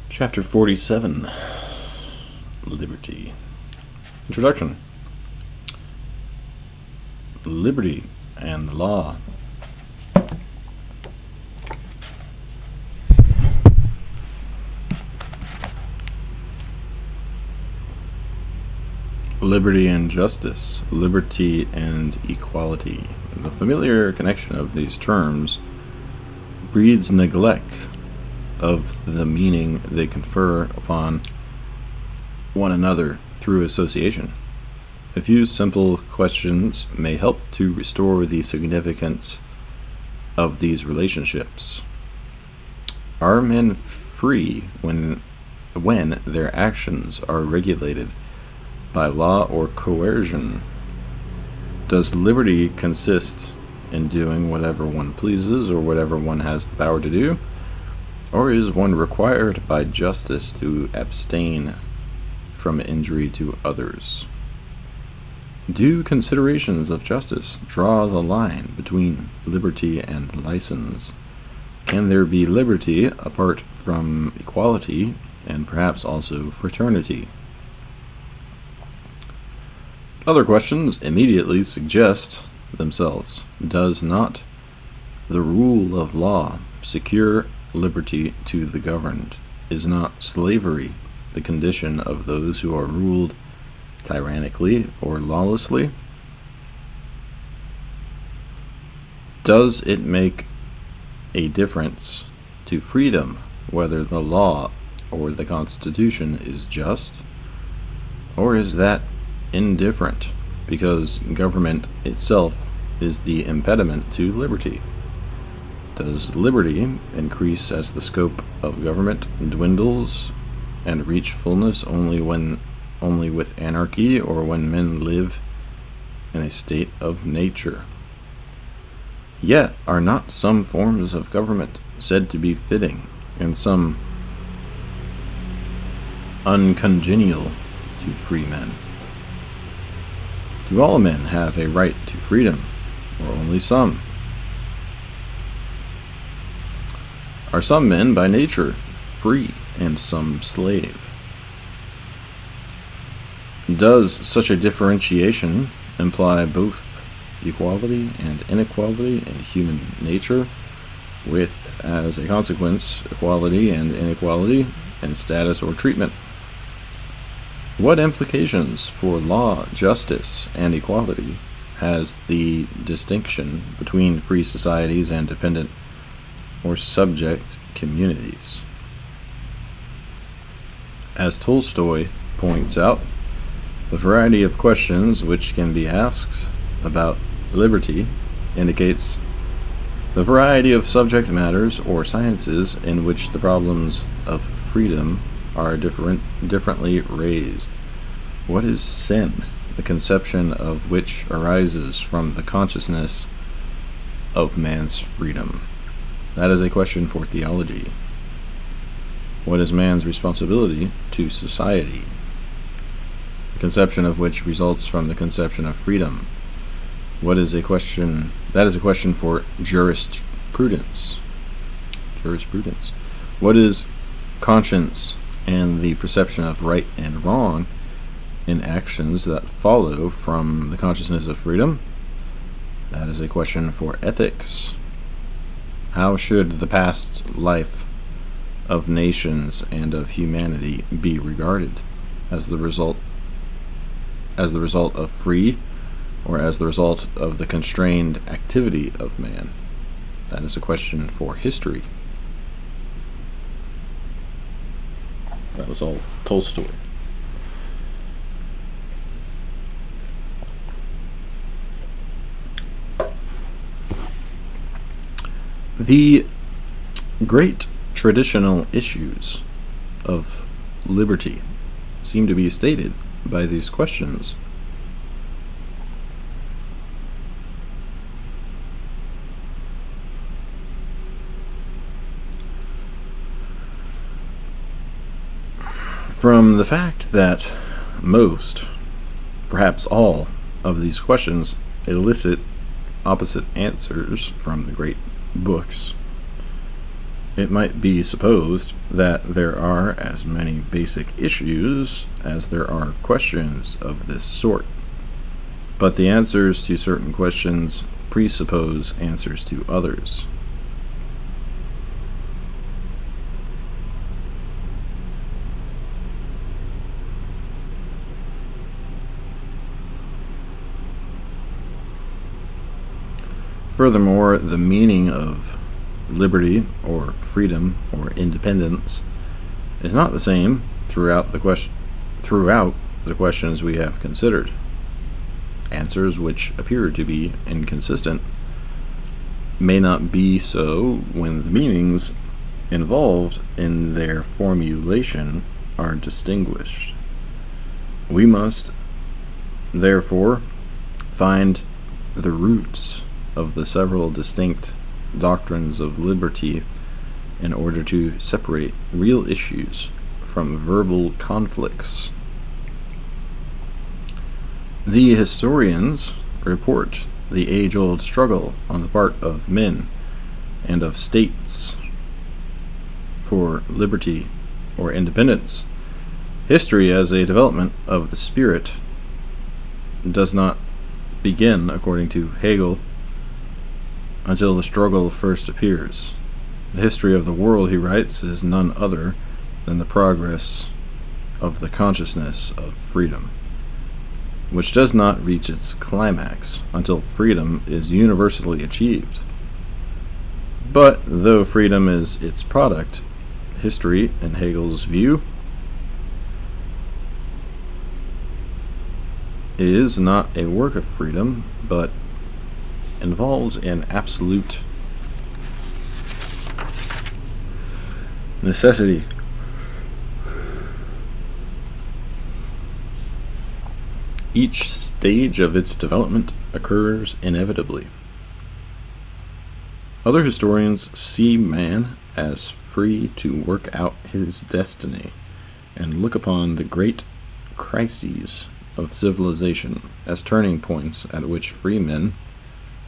Chapter 47, Liberty. Introduction. Liberty and the law. Liberty and justice, liberty and equality. The familiar connection of these terms breeds neglect of the meaning they confer upon one another through association. A few simple questions may help to restore the significance of these relationships. Are men free when their actions are regulated by law or coercion? Does liberty consist in doing whatever one pleases or whatever one has the power to do? Or is one required by justice to abstain from injury to others? Do considerations of justice draw the line between liberty and license? Can there be liberty apart from equality and perhaps also fraternity? Other questions immediately suggest themselves. Does not the rule of law secure liberty to the governed? Is not slavery the condition of those who are ruled tyrannically or lawlessly? Does it make a difference to freedom whether the law or the Constitution is just? Or is that indifferent because government itself is the impediment to liberty? Does liberty increase as the scope of government dwindles and reach fullness only with anarchy, or when men live in a state of nature? Yet are not some forms of government said to be fitting and some uncongenial to free men? Do all men have a right to freedom, or only some? Are some men by nature free and some slave? Does such a differentiation imply both equality and inequality in human nature, with, as a consequence, equality and inequality in status or treatment? What implications for law, justice, and equality has the distinction between free societies and dependent or subject communities? As Tolstoy points out, the variety of questions which can be asked about liberty indicates the variety of subject matters or sciences in which the problems of freedom are differently raised. What is sin, the conception of which arises from the consciousness of man's freedom? That is a question for theology. What is man's responsibility to society, the conception of which results from the conception of freedom? That is a question for jurisprudence. What is conscience and the perception of right and wrong in actions that follow from the consciousness of freedom? That is a question for ethics. How should the past life of nations and of humanity be regarded? As the result of free, or as the result of the constrained activity of man? That is a question for history. That was all Tolstoy. The great traditional issues of liberty seem to be stated by these questions. From the fact that most, perhaps all, of these questions elicit opposite answers from the great books, It might be supposed that there are as many basic issues as there are questions of this sort, but the answers to certain questions presuppose answers to others. Furthermore, the meaning of liberty or freedom or independence is not the same throughout the questions we have considered. Answers which appear to be inconsistent may not be so when the meanings involved in their formulation are distinguished. We must, therefore, find the roots of the several distinct doctrines of liberty in order to separate real issues from verbal conflicts. The historians report the age-old struggle on the part of men and of states for liberty or independence. History as a development of the spirit does not begin, according to Hegel, until the struggle first appears. The history of the world, he writes, is none other than the progress of the consciousness of freedom, which does not reach its climax until freedom is universally achieved. But though freedom is its product, history, in Hegel's view, is not a work of freedom, but involves an absolute necessity. Each stage of its development occurs inevitably. Other historians see man as free to work out his destiny and look upon the great crises of civilization as turning points at which free men,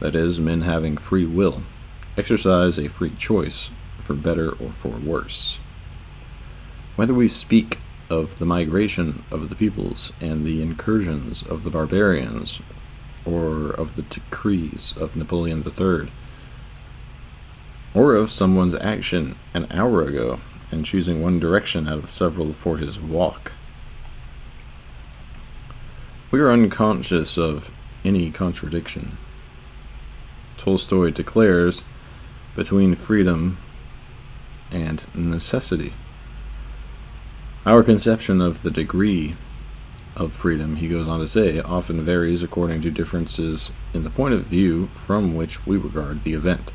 that is, men having free will, exercise a free choice for better or for worse. Whether we speak of the migration of the peoples and the incursions of the barbarians, or of the decrees of Napoleon III, or of someone's action an hour ago and choosing one direction out of several for his walk, we are unconscious of any contradiction. Tolstoy declares between freedom and necessity. Our conception of the degree of freedom, he goes on to say, often varies according to differences in the point of view from which we regard the event.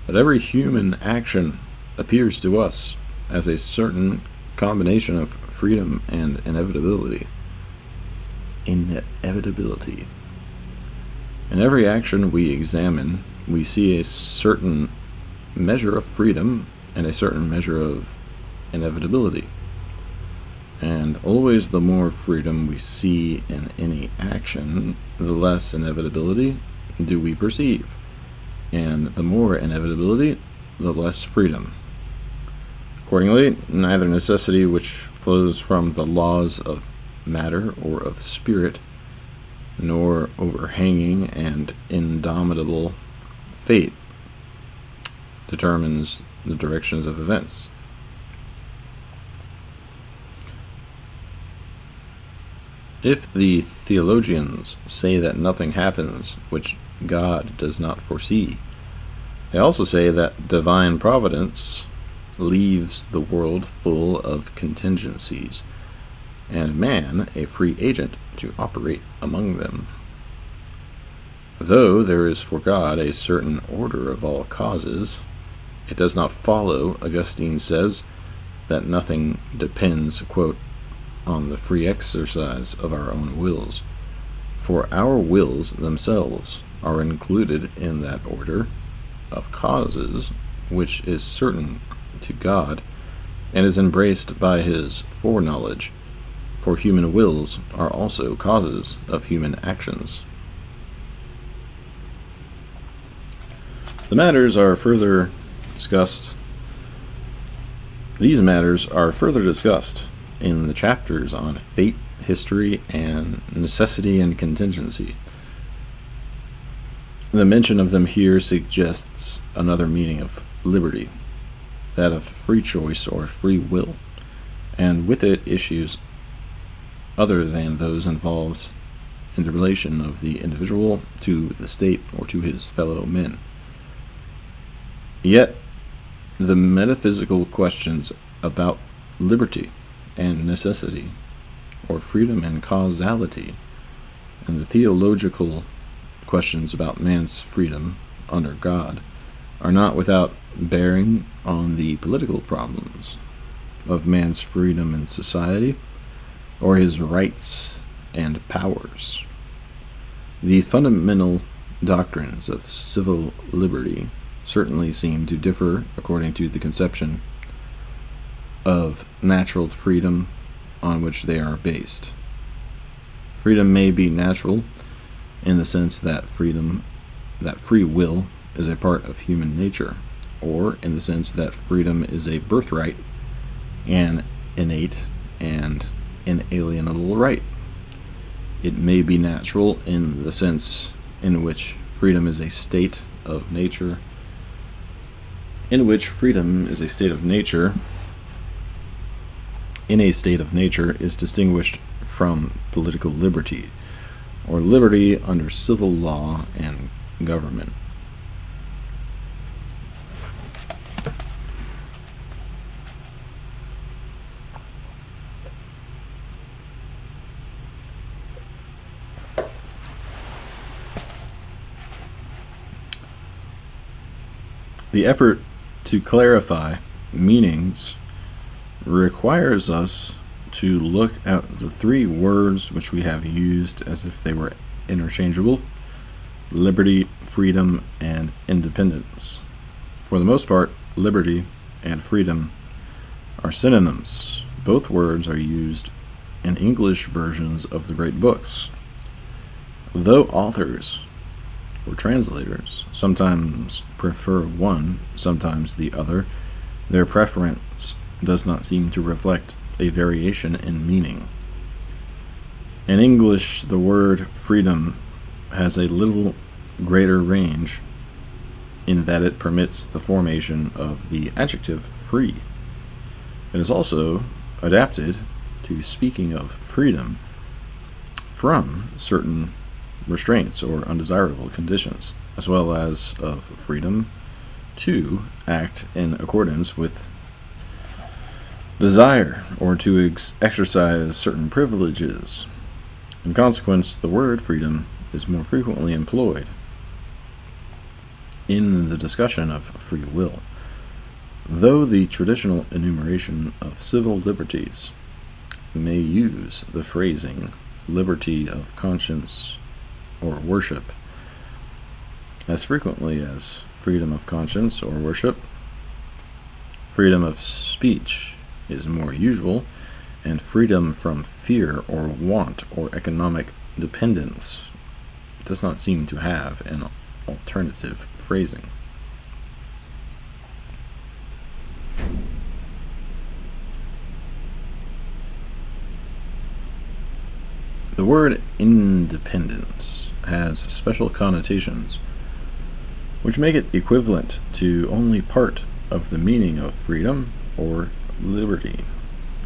But every human action appears to us as a certain combination of freedom and inevitability. Inevitability. In every action we examine, we see a certain measure of freedom and a certain measure of inevitability. And always the more freedom we see in any action, the less inevitability do we perceive. And the more inevitability, the less freedom. Accordingly, neither necessity, which flows from the laws of matter or of spirit, nor overhanging and indomitable fate determines the directions of events. If the theologians say that nothing happens which God does not foresee, they also say that divine providence leaves the world full of contingencies, and man a free agent to operate among them. Though there is for God a certain order of all causes, it does not follow, Augustine says, that nothing depends, quote, on the free exercise of our own wills, for our wills themselves are included in that order of causes which is certain to God and is embraced by his foreknowledge, for human wills are also causes of human actions. The matters are further discussed These matters are further discussed in the chapters on fate, history, and necessity and contingency. The mention of them here suggests another meaning of liberty, that of free choice or free will, and with it issues other than those involved in the relation of the individual to the state or to his fellow men. Yet, the metaphysical questions about liberty and necessity, or freedom and causality, and the theological questions about man's freedom under God, are not without bearing on the political problems of man's freedom in society, or his rights and powers. The fundamental doctrines of civil liberty certainly seem to differ according to the conception of natural freedom on which they are based. Freedom may be natural in the sense that free will is a part of human nature, or in the sense that freedom is a birthright, an innate and inalienable right. It may be natural in the sense in which freedom is a state of nature, in a state of nature is distinguished from political liberty, or liberty under civil law and government. The effort to clarify meanings requires us to look at the three words which we have used as if they were interchangeable: liberty, freedom, and independence. For the most part, liberty and freedom are synonyms. Both words are used in English versions of the great books. Though authors or translators sometimes prefer one, sometimes the other, their preference does not seem to reflect a variation in meaning. In English, the word freedom has a little greater range in that it permits the formation of the adjective free. It is also adapted to speaking of freedom from certain restraints or undesirable conditions, as well as of freedom to act in accordance with desire or to exercise certain privileges. In consequence, the word freedom is more frequently employed in the discussion of free will, though the traditional enumeration of civil liberties may use the phrasing liberty of conscience or worship as frequently as freedom of conscience or worship. Freedom of speech is more usual, and freedom from fear or want or economic dependence does not seem to have an alternative phrasing. The word independence has special connotations which make it equivalent to only part of the meaning of freedom or liberty.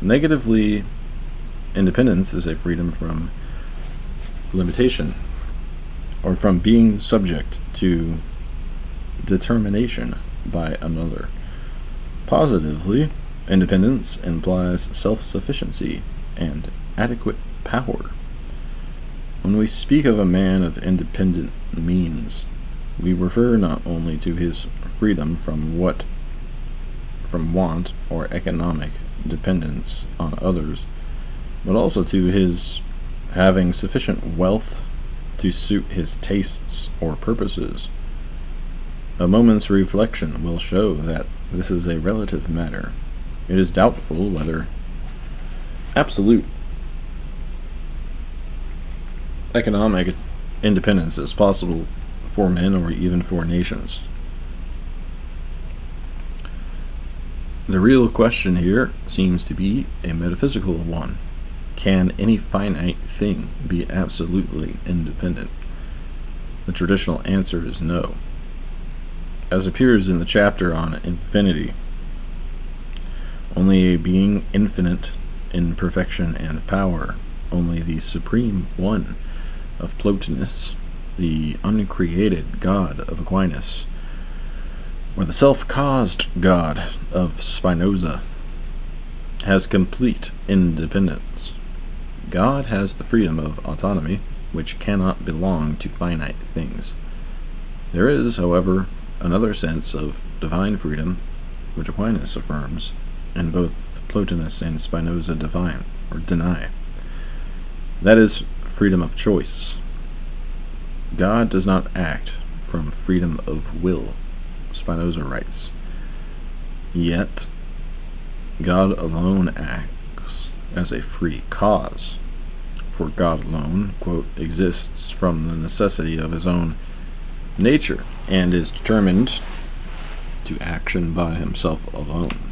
Negatively, independence is a freedom from limitation or from being subject to determination by another. Positively, independence implies self-sufficiency and adequate power. When we speak of a man of independent means, we refer not only to his freedom from want or economic dependence on others, but also to his having sufficient wealth to suit his tastes or purposes. A moment's reflection will show that this is a relative matter. It is doubtful whether absolute economic independence is possible for men or even for nations. The real question here seems to be a metaphysical one. Can any finite thing be absolutely independent? The traditional answer is no. As appears in the chapter on infinity, only a being infinite in perfection and power, only the Supreme One of Plotinus, the uncreated God of Aquinas, or the self-caused God of Spinoza, has complete independence. God has the freedom of autonomy, which cannot belong to finite things. There is, however, another sense of divine freedom, which Aquinas affirms, and both Plotinus and Spinoza deny. That is freedom of choice. God does not act from freedom of will, Spinoza writes. Yet, God alone acts as a free cause, for God alone, quote, exists from the necessity of his own nature and is determined to action by himself alone.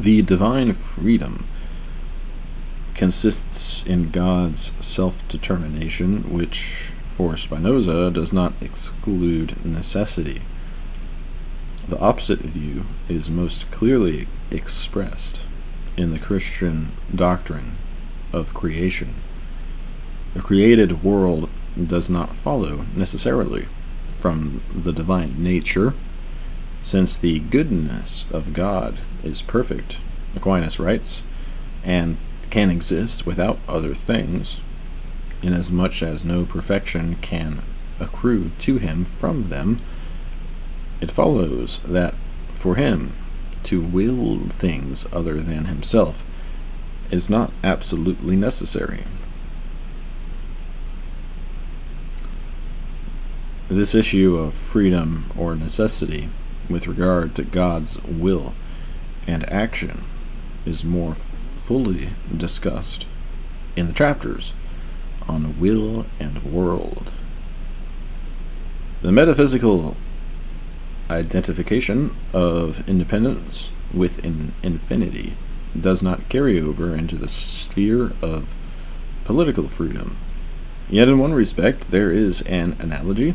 The divine freedom consists in God's self-determination, which, for Spinoza, does not exclude necessity. The opposite view is most clearly expressed in the Christian doctrine of creation. The created world does not follow necessarily from the divine nature, since the goodness of God is perfect, Aquinas writes, and can exist without other things, inasmuch as no perfection can accrue to him from them. It follows that for him to will things other than himself is not absolutely necessary. This issue of freedom or necessity with regard to God's will and action is more fully discussed in the chapters on will and world. The metaphysical identification of independence with infinity does not carry over into the sphere of political freedom. Yet in one respect there is an analogy.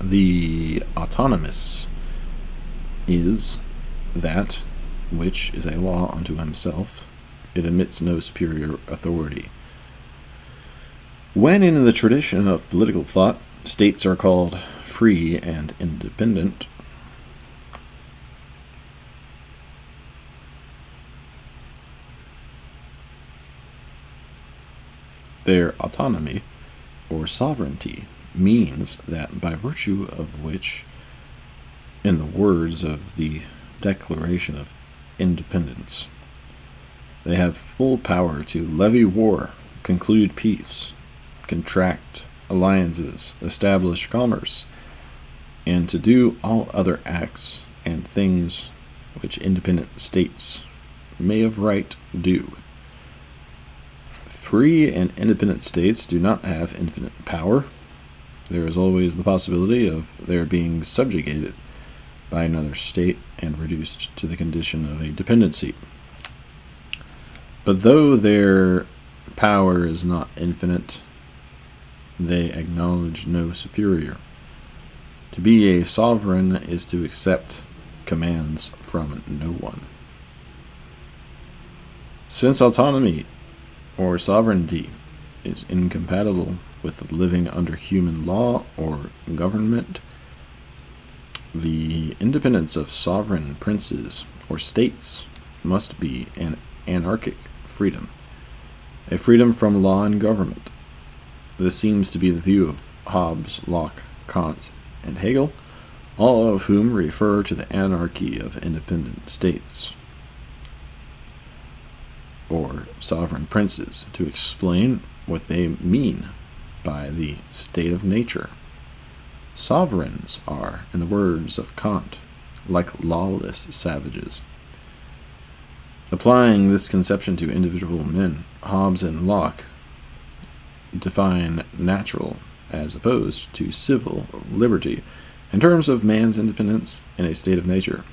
The autonomous is that which is a law unto himself. It admits no superior authority. When in the tradition of political thought, states are called free and independent, their autonomy or sovereignty means that by virtue of which, in the words of the Declaration of Independence, they have full power to levy war, conclude peace, contract alliances, establish commerce, and to do all other acts and things which independent states may of right do. Free and independent states do not have infinite power. There is always the possibility of their being subjugated by another state and reduced to the condition of a dependency. But though their power is not infinite, they acknowledge no superior. To be a sovereign is to accept commands from no one. Since autonomy or sovereignty is incompatible with living under human law or government, the independence of sovereign princes or states must be an anarchic freedom, a freedom from law and government. This seems to be the view of Hobbes, Locke, Kant, and Hegel, all of whom refer to the anarchy of independent states or sovereign princes to explain what they mean by the state of nature. Sovereigns are, in the words of Kant, like lawless savages. Applying this conception to individual men, Hobbes and Locke define natural as opposed to civil liberty in terms of man's independence in a state of nature.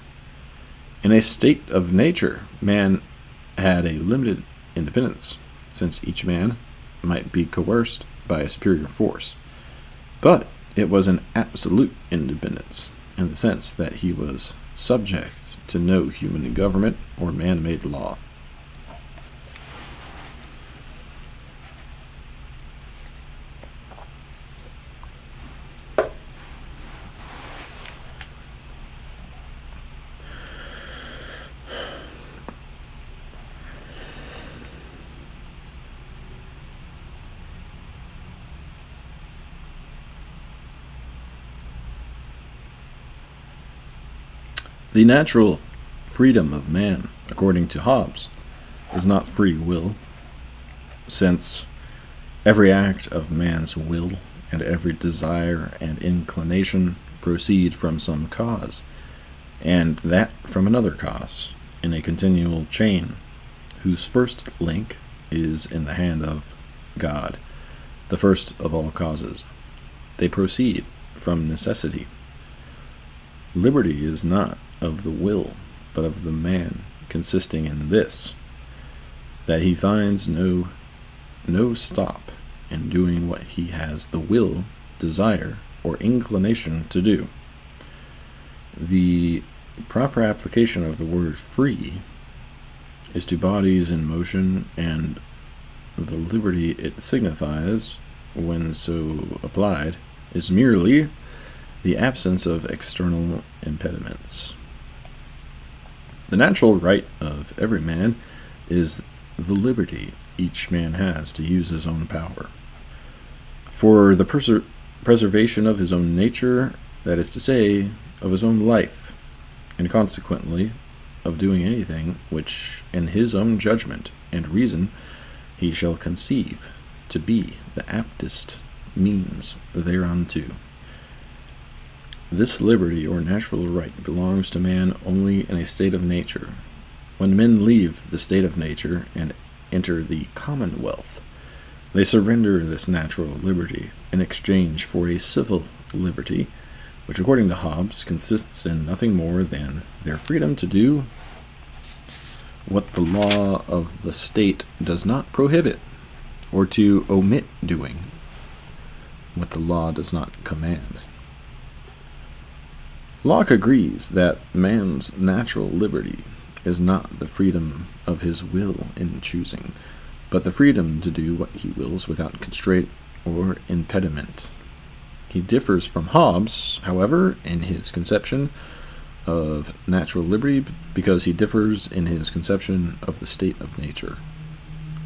In a state of nature, man had a limited independence, since each man might be coerced by a superior force. But it was an absolute independence, in the sense that he was subject to no human government or man-made law. The natural freedom of man, according to Hobbes, is not free will, since every act of man's will and every desire and inclination proceed from some cause, and that from another cause, in a continual chain, whose first link is in the hand of God, the first of all causes. They proceed from necessity. Liberty is not of the will, but of the man, consisting in this, that he finds no stop in doing what he has the will, desire, or inclination to do. The proper application of the word free is to bodies in motion, and the liberty it signifies, when so applied, is merely the absence of external impediments. The natural right of every man is the liberty each man has to use his own power, for the preservation of his own nature, that is to say, of his own life, and consequently of doing anything which, in his own judgment and reason, he shall conceive to be the aptest means thereunto. This liberty or natural right belongs to man only in a state of nature. When men leave the state of nature and enter the commonwealth, they surrender this natural liberty in exchange for a civil liberty, which according to Hobbes consists in nothing more than their freedom to do what the law of the state does not prohibit, or to omit doing what the law does not command. Locke agrees that man's natural liberty is not the freedom of his will in choosing, but the freedom to do what he wills without constraint or impediment. He differs from Hobbes, however, in his conception of natural liberty, because he differs in his conception of the state of nature.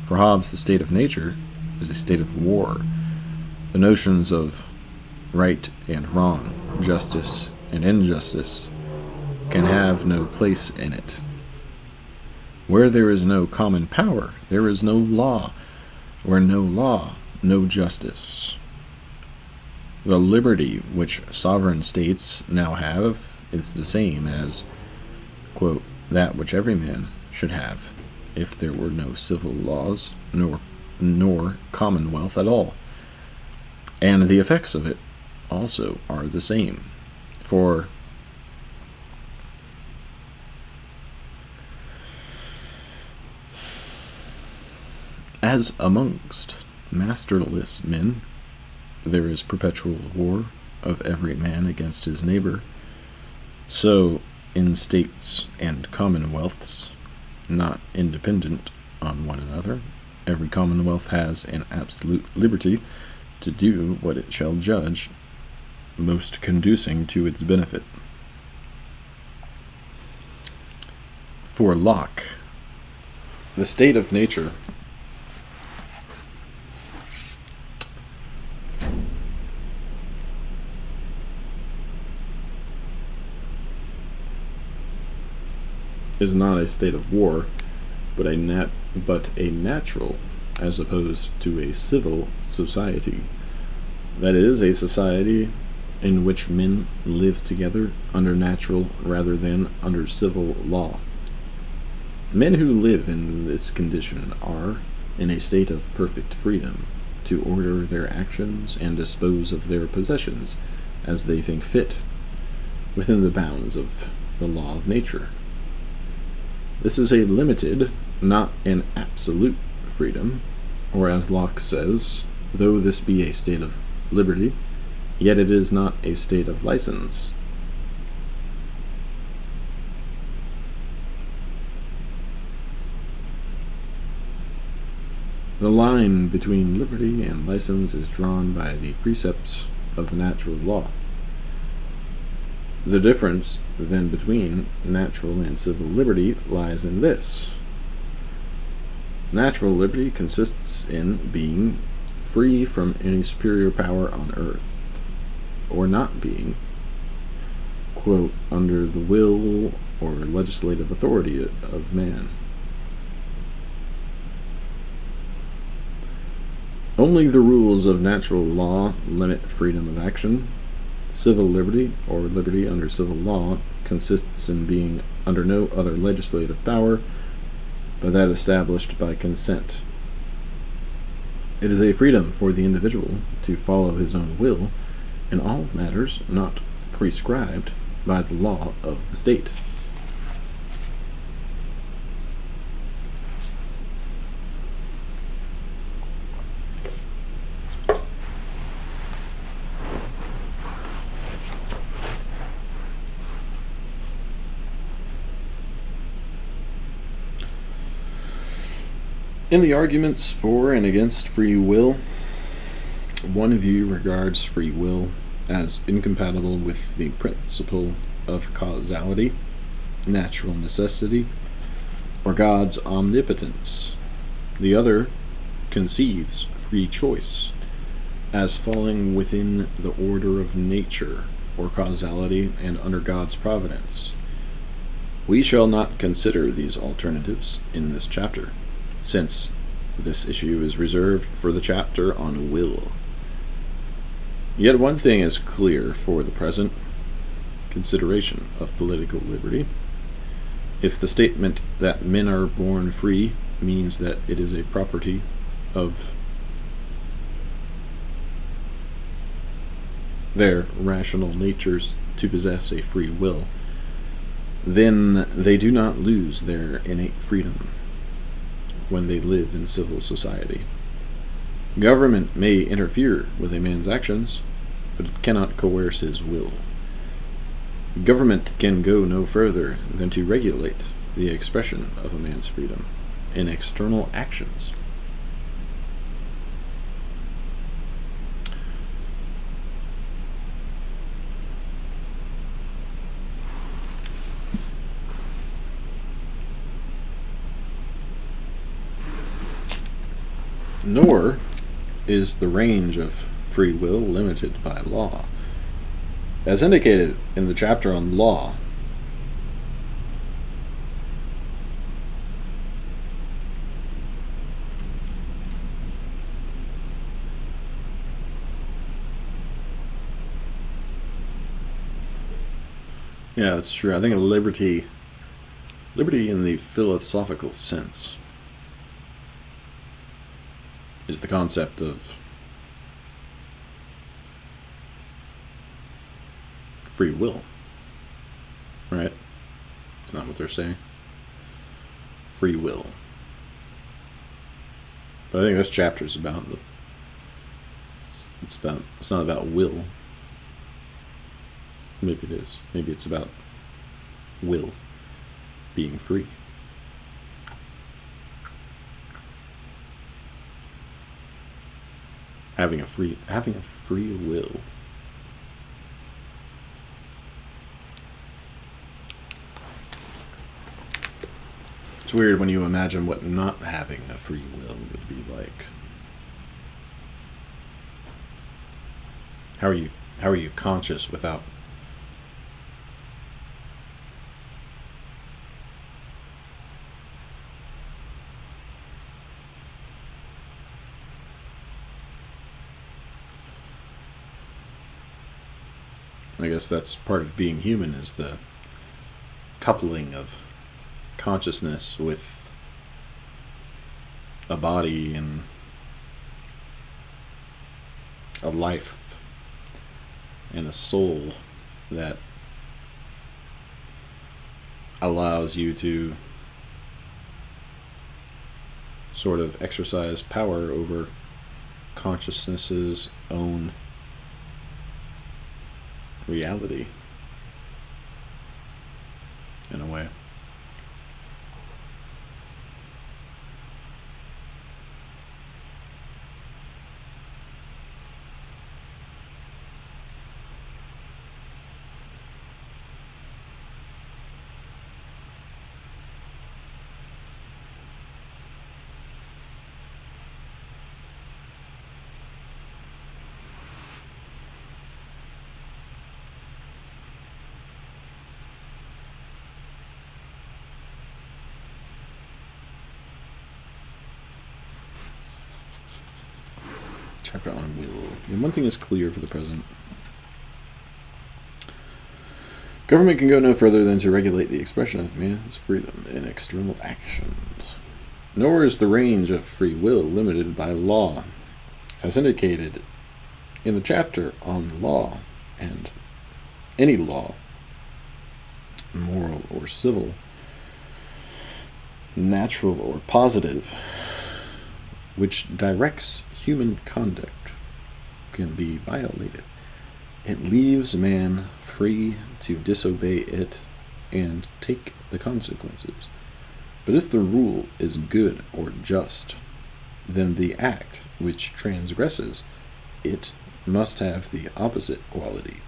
For Hobbes, the state of nature is a state of war. The notions of right and wrong, justice and injustice, can have no place in it. Where there is no common power, there is no law. Where no law, no justice. The liberty which sovereign states now have is the same as, quote, that which every man should have, if there were no civil laws, nor commonwealth at all. And the effects of it also are the same. For as amongst masterless men there is perpetual war of every man against his neighbor, so in states and commonwealths, not independent on one another, every commonwealth has an absolute liberty to do what it shall judge most conducing to its benefit. For Locke, the state of nature is not a state of war, but a natural, as opposed to a civil society. That is, a society in which men live together under natural rather than under civil law. Men who live in this condition are in a state of perfect freedom to order their actions and dispose of their possessions as they think fit, within the bounds of the law of nature. This is a limited, not an absolute freedom, or as Locke says, though this be a state of liberty, yet it is not a state of license. The line between liberty and license is drawn by the precepts of the natural law. The difference, then, between natural and civil liberty lies in this. Natural liberty consists in being free from any superior power on earth, or not being, quote, under the will or legislative authority of man. Only the rules of natural law limit freedom of action. Civil liberty, or liberty under civil law, consists in being under no other legislative power but that established by consent. It is a freedom for the individual to follow his own will in all matters not prescribed by the law of the state. In the arguments for and against free will, one view regards free will as incompatible with the principle of causality, natural necessity, or God's omnipotence. The other conceives free choice as falling within the order of nature, or causality, and under God's providence. We shall not consider these alternatives in this chapter, since this issue is reserved for the chapter on will. Yet one thing is clear for the present consideration of political liberty. If the statement that men are born free means that it is a property of their rational natures to possess a free will, then they do not lose their innate freedom when they live in civil society. Government may interfere with a man's actions, but it cannot coerce his will. Government can go no further than to regulate the expression of a man's freedom in external actions. Nor is the range of free will limited by law. As indicated in the chapter on law, yeah, that's true. I think liberty in the philosophical sense is the concept of free will, right? It's not what they're saying. Free will. But I think this chapter is about it's not about will. Maybe it is. Maybe it's about will being free. Having a free will. It's weird when you imagine what not having a free will would be like. How are you conscious without I guess that's part of being human, is the coupling of consciousness with a body and a life and a soul that allows you to sort of exercise power over consciousness's own reality, in a way. Chapter on will. And one thing is clear for the present. Government can go no further than to regulate the expression of man's freedom in external actions. Nor is the range of free will limited by law, as indicated in the chapter on law and any law, moral or civil, natural or positive, which directs human conduct, can be violated. It leaves man free to disobey it and take the consequences. But if the rule is good or just, then the act which transgresses it must have the opposite quality.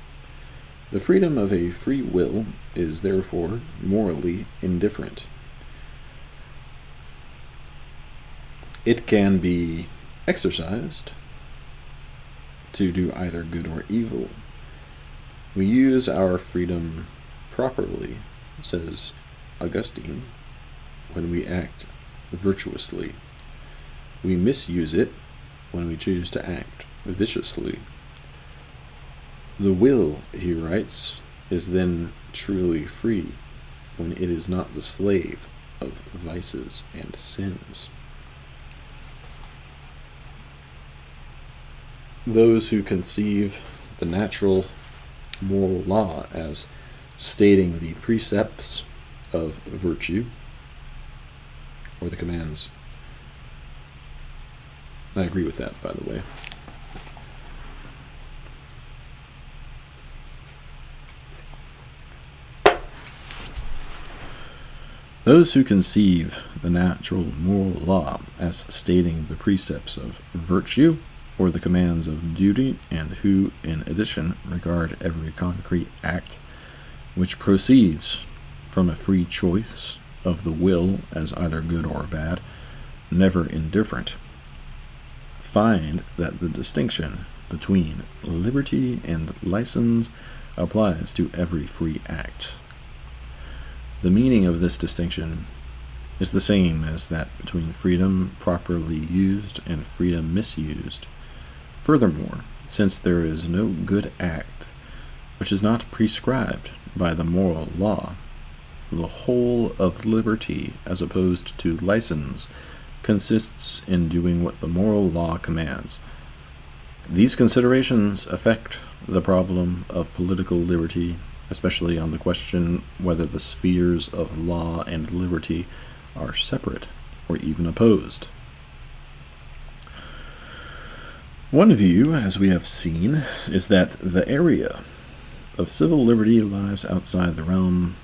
The freedom of a free will is therefore morally indifferent. It can be exercised to do either good or evil. We use our freedom properly, says Augustine, when we act virtuously. We misuse it when we choose to act viciously. The will, he writes, is then truly free when it is not the slave of vices and sins. Those who conceive the natural moral law as stating the precepts of virtue, or the commands. I agree with that, by the way. Those who conceive the natural moral law as stating the precepts of virtue, or the commands of duty, and who, in addition, regard every concrete act which proceeds from a free choice of the will as either good or bad, never indifferent, find that the distinction between liberty and license applies to every free act. The meaning of this distinction is the same as that between freedom properly used and freedom misused. Furthermore, since there is no good act which is not prescribed by the moral law, the whole of liberty, as opposed to license, consists in doing what the moral law commands. These considerations affect the problem of political liberty, especially on the question whether the spheres of law and liberty are separate or even opposed. One view, as we have seen, is that the area of civil liberty lies outside the realm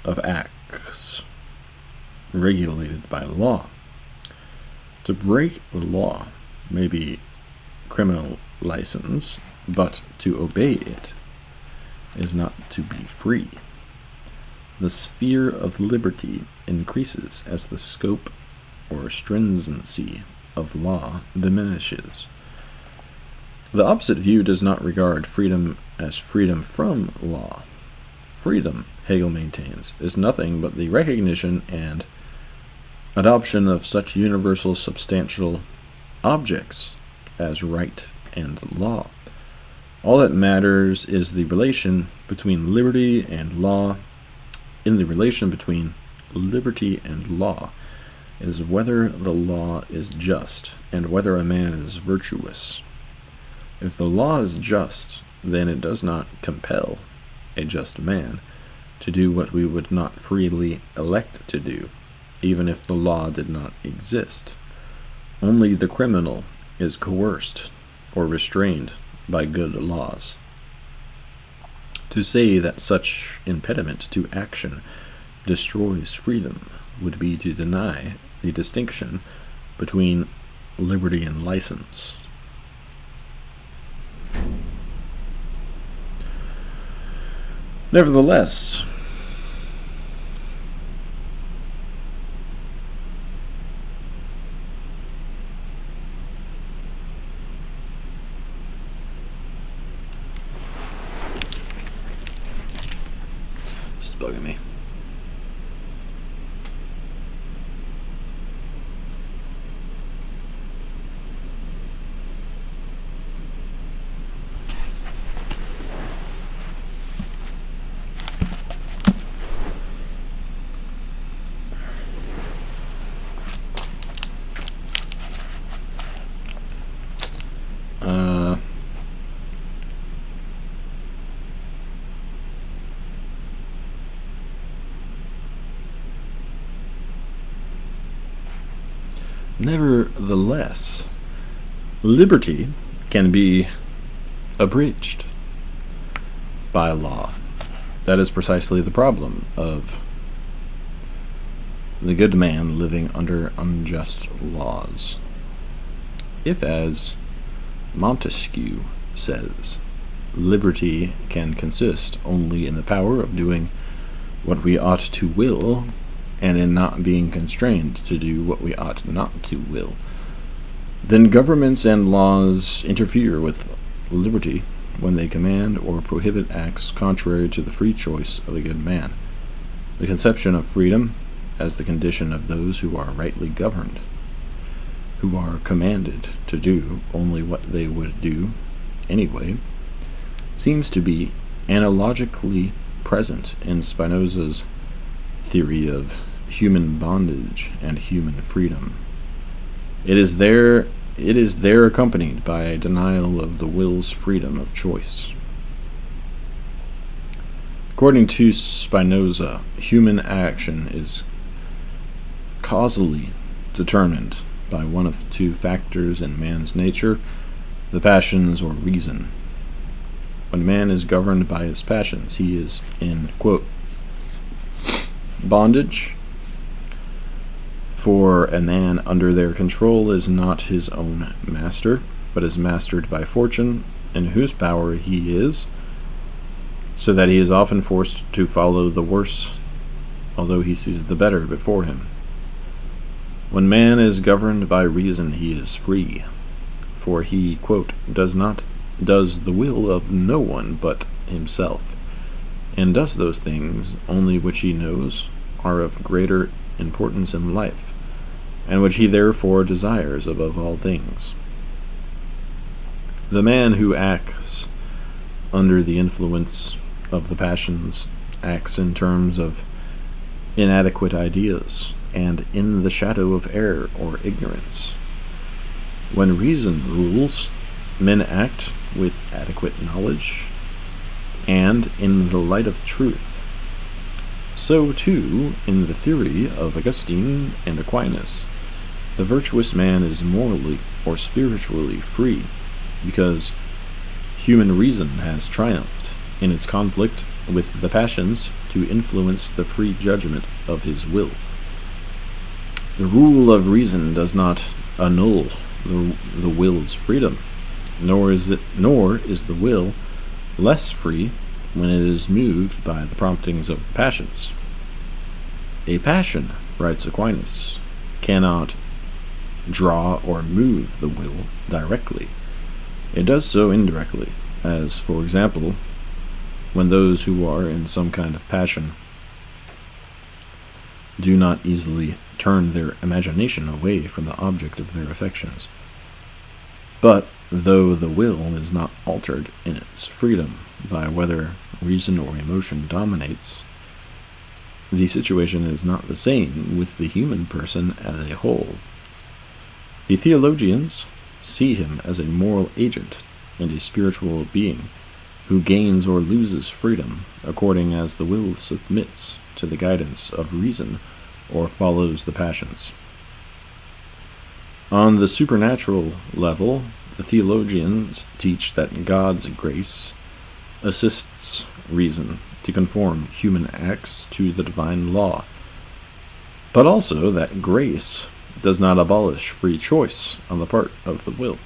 of acts regulated by law. To break the law may be criminal license, but to obey it is not to be free. The sphere of liberty increases as the scope or stringency of law diminishes. The opposite view does not regard freedom as freedom from law. Freedom, Hegel maintains, is nothing but the recognition and adoption of such universal substantial objects as right and law. All that matters is the relation between liberty and law. In the relation between liberty and law is whether the law is just and whether a man is virtuous. If the law is just, then it does not compel a just man, to do what we would not freely elect to do, even if the law did not exist. Only the criminal is coerced or restrained by good laws. To say that such impediment to action destroys freedom would be to deny the distinction between liberty and license. Nevertheless, this is bugging me. Nevertheless, liberty can be abridged by law. That is precisely the problem of the good man living under unjust laws. If, as Montesquieu says, liberty can consist only in the power of doing what we ought to will, and in not being constrained to do what we ought not to will, then governments and laws interfere with liberty when they command or prohibit acts contrary to the free choice of a good man. The conception of freedom as the condition of those who are rightly governed, who are commanded to do only what they would do anyway, seems to be analogically present in Spinoza's theory of human bondage and human freedom. It is there accompanied by a denial of the will's freedom of choice. According to Spinoza, human action is causally determined by one of two factors in man's nature, the passions or reason. When man is governed by his passions, he is in, quote, bondage, for a man under their control is not his own master, but is mastered by fortune, in whose power he is, so that he is often forced to follow the worse, although he sees the better before him. When man is governed by reason, he is free, for he, quote, does the will of no one but himself, and does those things only which he knows are of greater importance in life, and which he therefore desires above all things. The man who acts under the influence of the passions acts in terms of inadequate ideas and in the shadow of error or ignorance. When reason rules, men act with adequate knowledge and in the light of truth. So, too, in the theory of Augustine and Aquinas, the virtuous man is morally or spiritually free, because human reason has triumphed in its conflict with the passions to influence the free judgment of his will. The rule of reason does not annul the will's freedom, nor is the will less free when it is moved by the promptings of the passions. A passion, writes Aquinas, cannot draw or move the will directly. It does so indirectly, as, for example, when those who are in some kind of passion do not easily turn their imagination away from the object of their affections. But though the will is not altered in its freedom by whether reason or emotion dominates, the situation is not the same with the human person as a whole. The theologians see him as a moral agent and a spiritual being who gains or loses freedom according as the will submits to the guidance of reason or follows the passions. On the supernatural level, the theologians teach that God's grace assists reason to conform human acts to the divine law, but also that grace does not abolish free choice on the part of the will.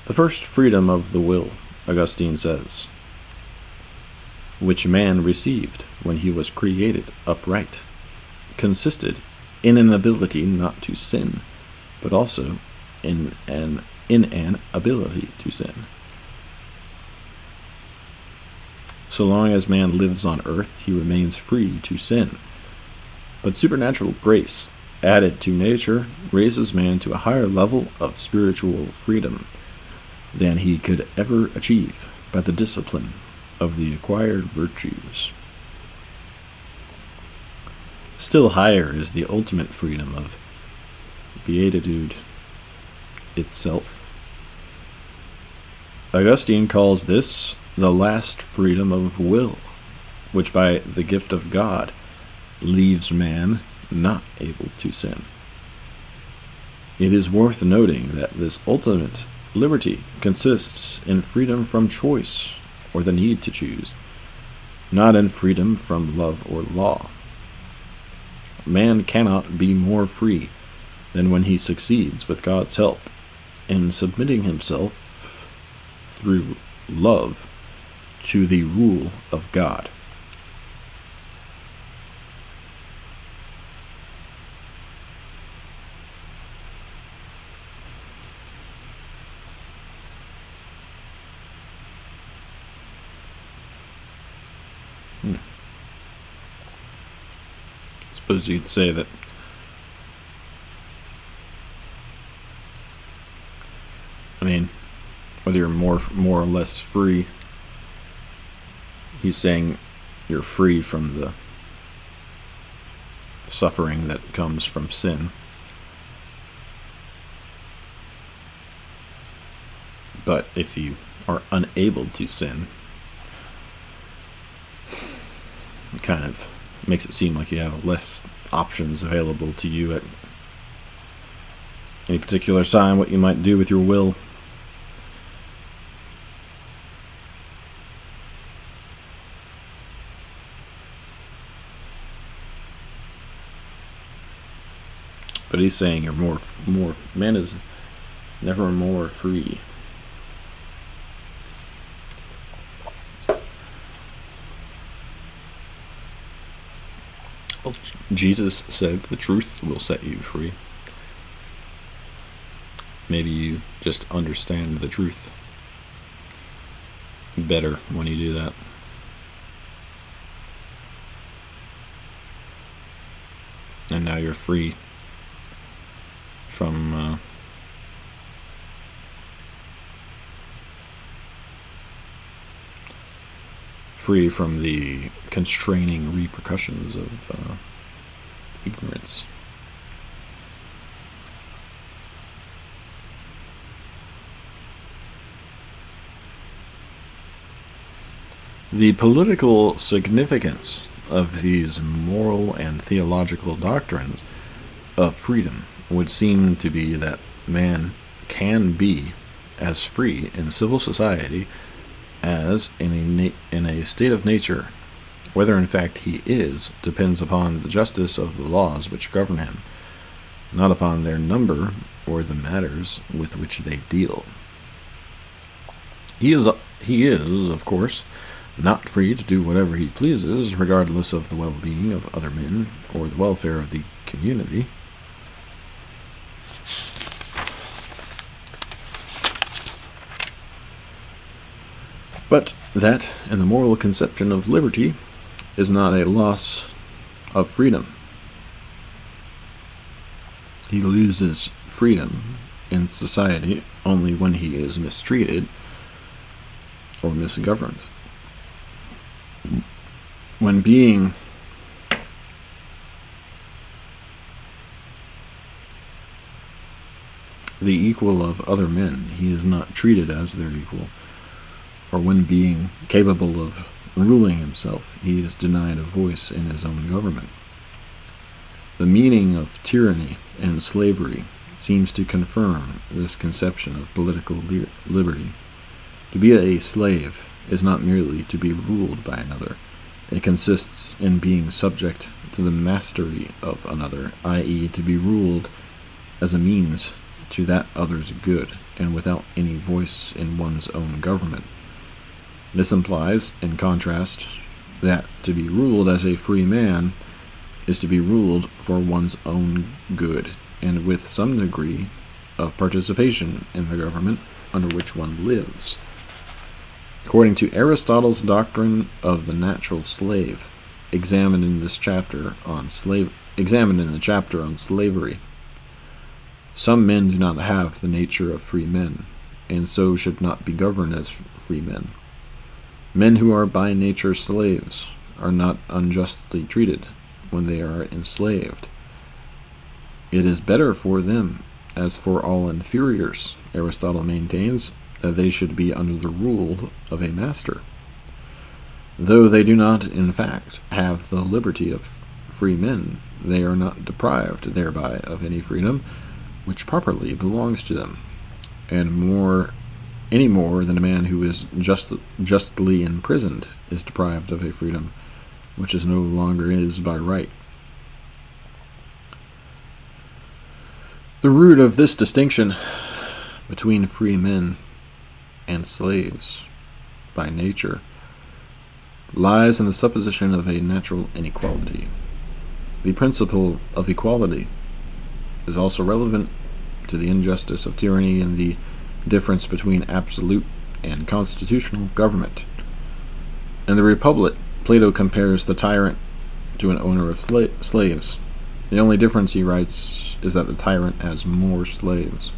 The first freedom of the will, Augustine says, which man received when he was created upright, consisted in an ability not to sin, but also in an ability to sin. So long as man lives on earth, he remains free to sin. But supernatural grace, added to nature, raises man to a higher level of spiritual freedom than he could ever achieve by the discipline of the acquired virtues. Still higher is the ultimate freedom of beatitude itself. Augustine calls this the last freedom of will, which by the gift of God leaves man not able to sin. It is worth noting that this ultimate liberty consists in freedom from choice or the need to choose, not in freedom from love or law. Man cannot be more free than when he succeeds with God's help in submitting himself through love to the rule of God. Suppose you'd say that whether you're more or less free, he's saying you're free from the suffering that comes from sin. But if you are unable to sin, it kind of makes it seem like you have less options available to you at any particular time, what you might do with your will. But he's saying you're more, man is never more free. Well, Jesus said the truth will set you free. Maybe you just understand the truth better when you do that. And now you're free from the constraining repercussions of ignorance. The political significance of these moral and theological doctrines of freedom would seem to be that man can be as free in civil society as in a state of nature. Whether in fact he is depends upon the justice of the laws which govern him, not upon their number or the matters with which they deal. He is, of course, not free to do whatever he pleases, regardless of the well-being of other men or the welfare of the community. But that, in the moral conception of liberty, is not a loss of freedom. He loses freedom in society only when he is mistreated or misgoverned. When being the equal of other men, he is not treated as their equal or when being capable of ruling himself, he is denied a voice in his own government. The meaning of tyranny and slavery seems to confirm this conception of political liberty. To be a slave is not merely to be ruled by another. It consists in being subject to the mastery of another, i.e., to be ruled as a means to that other's good, and without any voice in one's own government. This implies, in contrast, that to be ruled as a free man is to be ruled for one's own good, and with some degree of participation in the government under which one lives. According to Aristotle's doctrine of the natural slave, examined in the chapter on slavery, some men do not have the nature of free men, and so should not be governed as free men. Men who are by nature slaves are not unjustly treated when they are enslaved. It is better for them, as for all inferiors, Aristotle maintains, that they should be under the rule of a master. Though they do not, in fact, have the liberty of free men, they are not deprived thereby of any freedom which properly belongs to them, and any more than a man who is justly imprisoned is deprived of a freedom which is no longer his by right. The root of this distinction between free men and slaves by nature lies in the supposition of a natural inequality. The principle of equality is also relevant to the injustice of tyranny and the difference between absolute and constitutional government. In the Republic, Plato compares the tyrant to an owner of slaves. The only difference, he writes, is that the tyrant has more slaves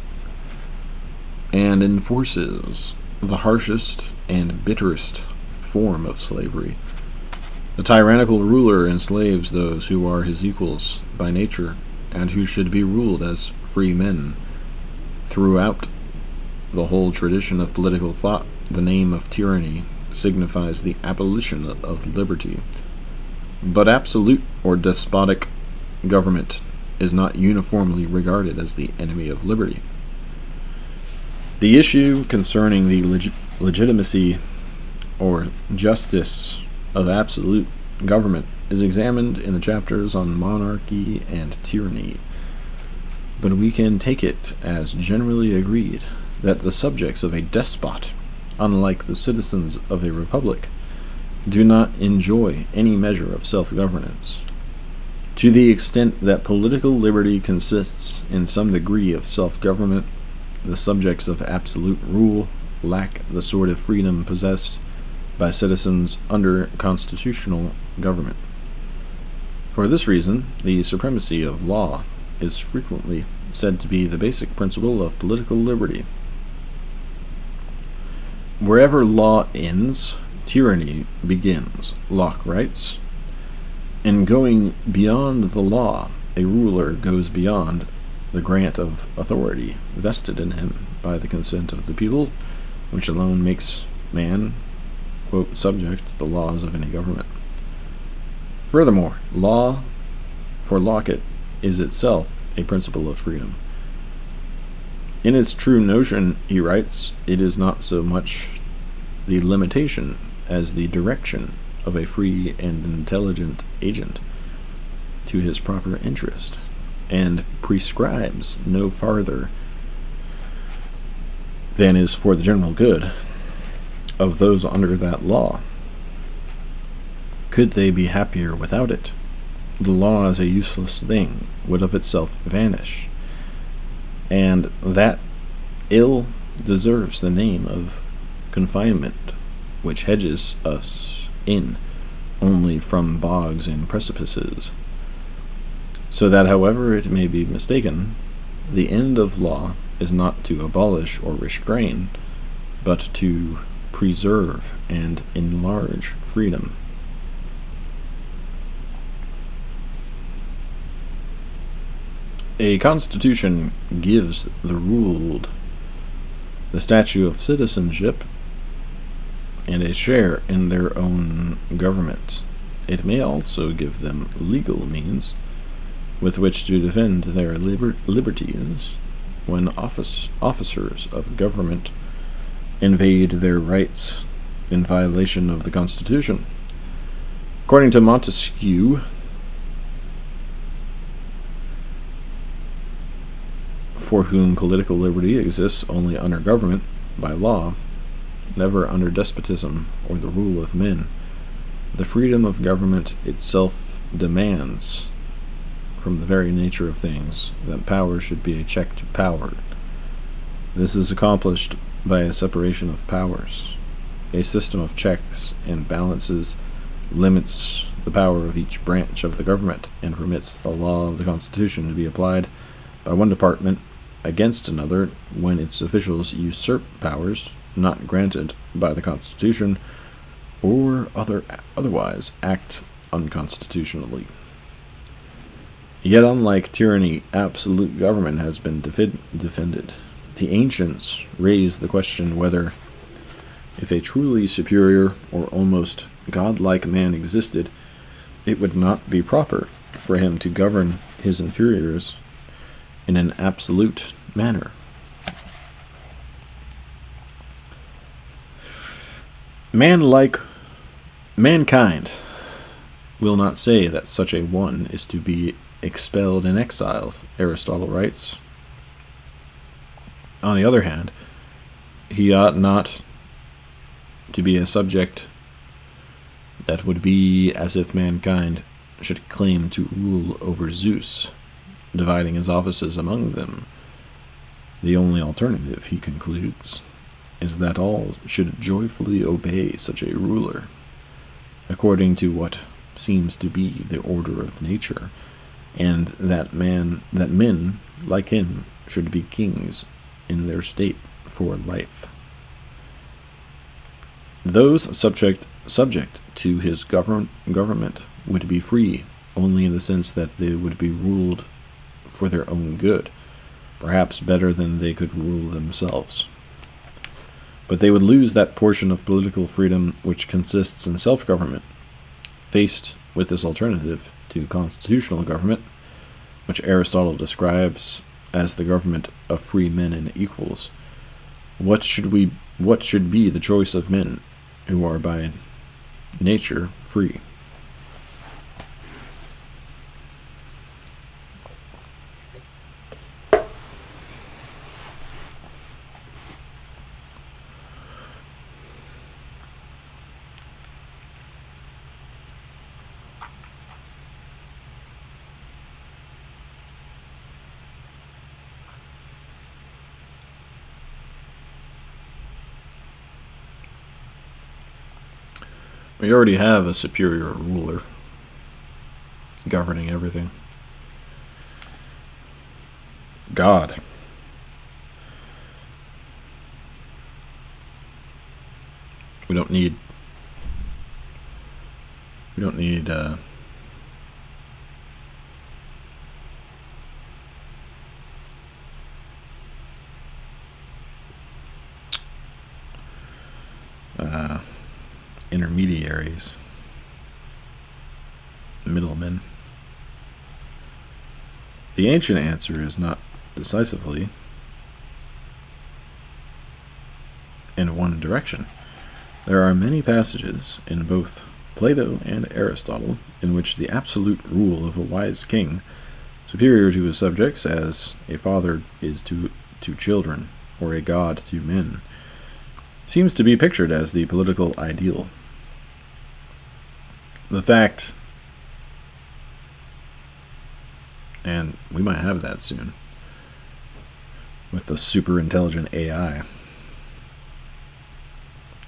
and enforces the harshest and bitterest form of slavery. The tyrannical ruler enslaves those who are his equals by nature and who should be ruled as free men. Throughout the whole tradition of political thought, the name of tyranny signifies the abolition of liberty. But absolute or despotic government is not uniformly regarded as the enemy of liberty. The issue concerning the legitimacy or justice of absolute government is examined in the chapters on monarchy and tyranny, but we can take it as generally agreed that the subjects of a despot, unlike the citizens of a republic, do not enjoy any measure of self-governance. To the extent that political liberty consists in some degree of self-government, the subjects of absolute rule lack the sort of freedom possessed by citizens under constitutional government. For this reason, the supremacy of law is frequently said to be the basic principle of political liberty. Wherever law ends, tyranny begins, Locke writes. In going beyond the law, a ruler goes beyond the grant of authority vested in him by the consent of the people, which alone makes man, quote, subject to the laws of any government. Furthermore, law, for Locke, is itself a principle of freedom. In its true notion, he writes, it is not so much the limitation as the direction of a free and intelligent agent to his proper interest, and prescribes no farther than is for the general good of those under that law. Could they be happier without it? The law as a useless thing would of itself vanish, and that ill deserves the name of confinement, which hedges us in only from bogs and precipices, so that, however it may be mistaken, the end of law is not to abolish or restrain, but to preserve and enlarge freedom. A constitution gives the ruled the statue of citizenship and a share in their own government. It may also give them legal means with which to defend their liberties when officers of government invade their rights in violation of the Constitution. According to Montesquieu, for whom political liberty exists only under government, by law, never under despotism or the rule of men, the freedom of government itself demands, from the very nature of things, that power should be a check to power. This is accomplished by a separation of powers. A system of checks and balances limits the power of each branch of the government and permits the law of the Constitution to be applied by one department against another when its officials usurp powers not granted by the Constitution or otherwise act unconstitutionally. Yet unlike tyranny, absolute government has been defended. The ancients raised the question whether, if a truly superior or almost godlike man existed, it would not be proper for him to govern his inferiors in an absolute manner. Mankind will not say that such a one is to be expelled and exiled, Aristotle writes. On the other hand, he ought not to be a subject that would be as if mankind should claim to rule over Zeus, dividing his offices among them. The only alternative, he concludes, is that all should joyfully obey such a ruler, according to what seems to be the order of nature, and that men, like him, should be kings in their state for life. Those subject to his government would be free only in the sense that they would be ruled for their own good, perhaps better than they could rule themselves. But they would lose that portion of political freedom which consists in self-government. Faced with this alternative to constitutional government, which Aristotle describes as the government of free men and equals, what should be the choice of men who are by nature free? We already have a superior ruler governing everything. God. We don't need intermediaries, middlemen. The ancient answer is not decisively in one direction. There are many passages in both Plato and Aristotle in which the absolute rule of a wise king, superior to his subjects as a father is to children, or a god to men, seems to be pictured as the political ideal. The fact, and we might have that soon, with the super intelligent AI,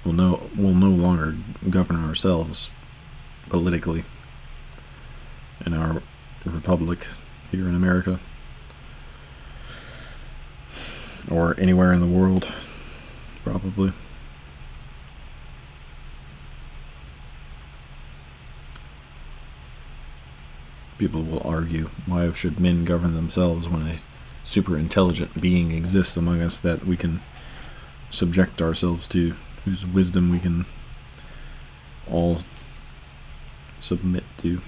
we'll no longer govern ourselves politically in our republic here in America, or anywhere in the world, probably. People will argue, why should men govern themselves when a super intelligent being exists among us that we can subject ourselves to, whose wisdom we can all submit to.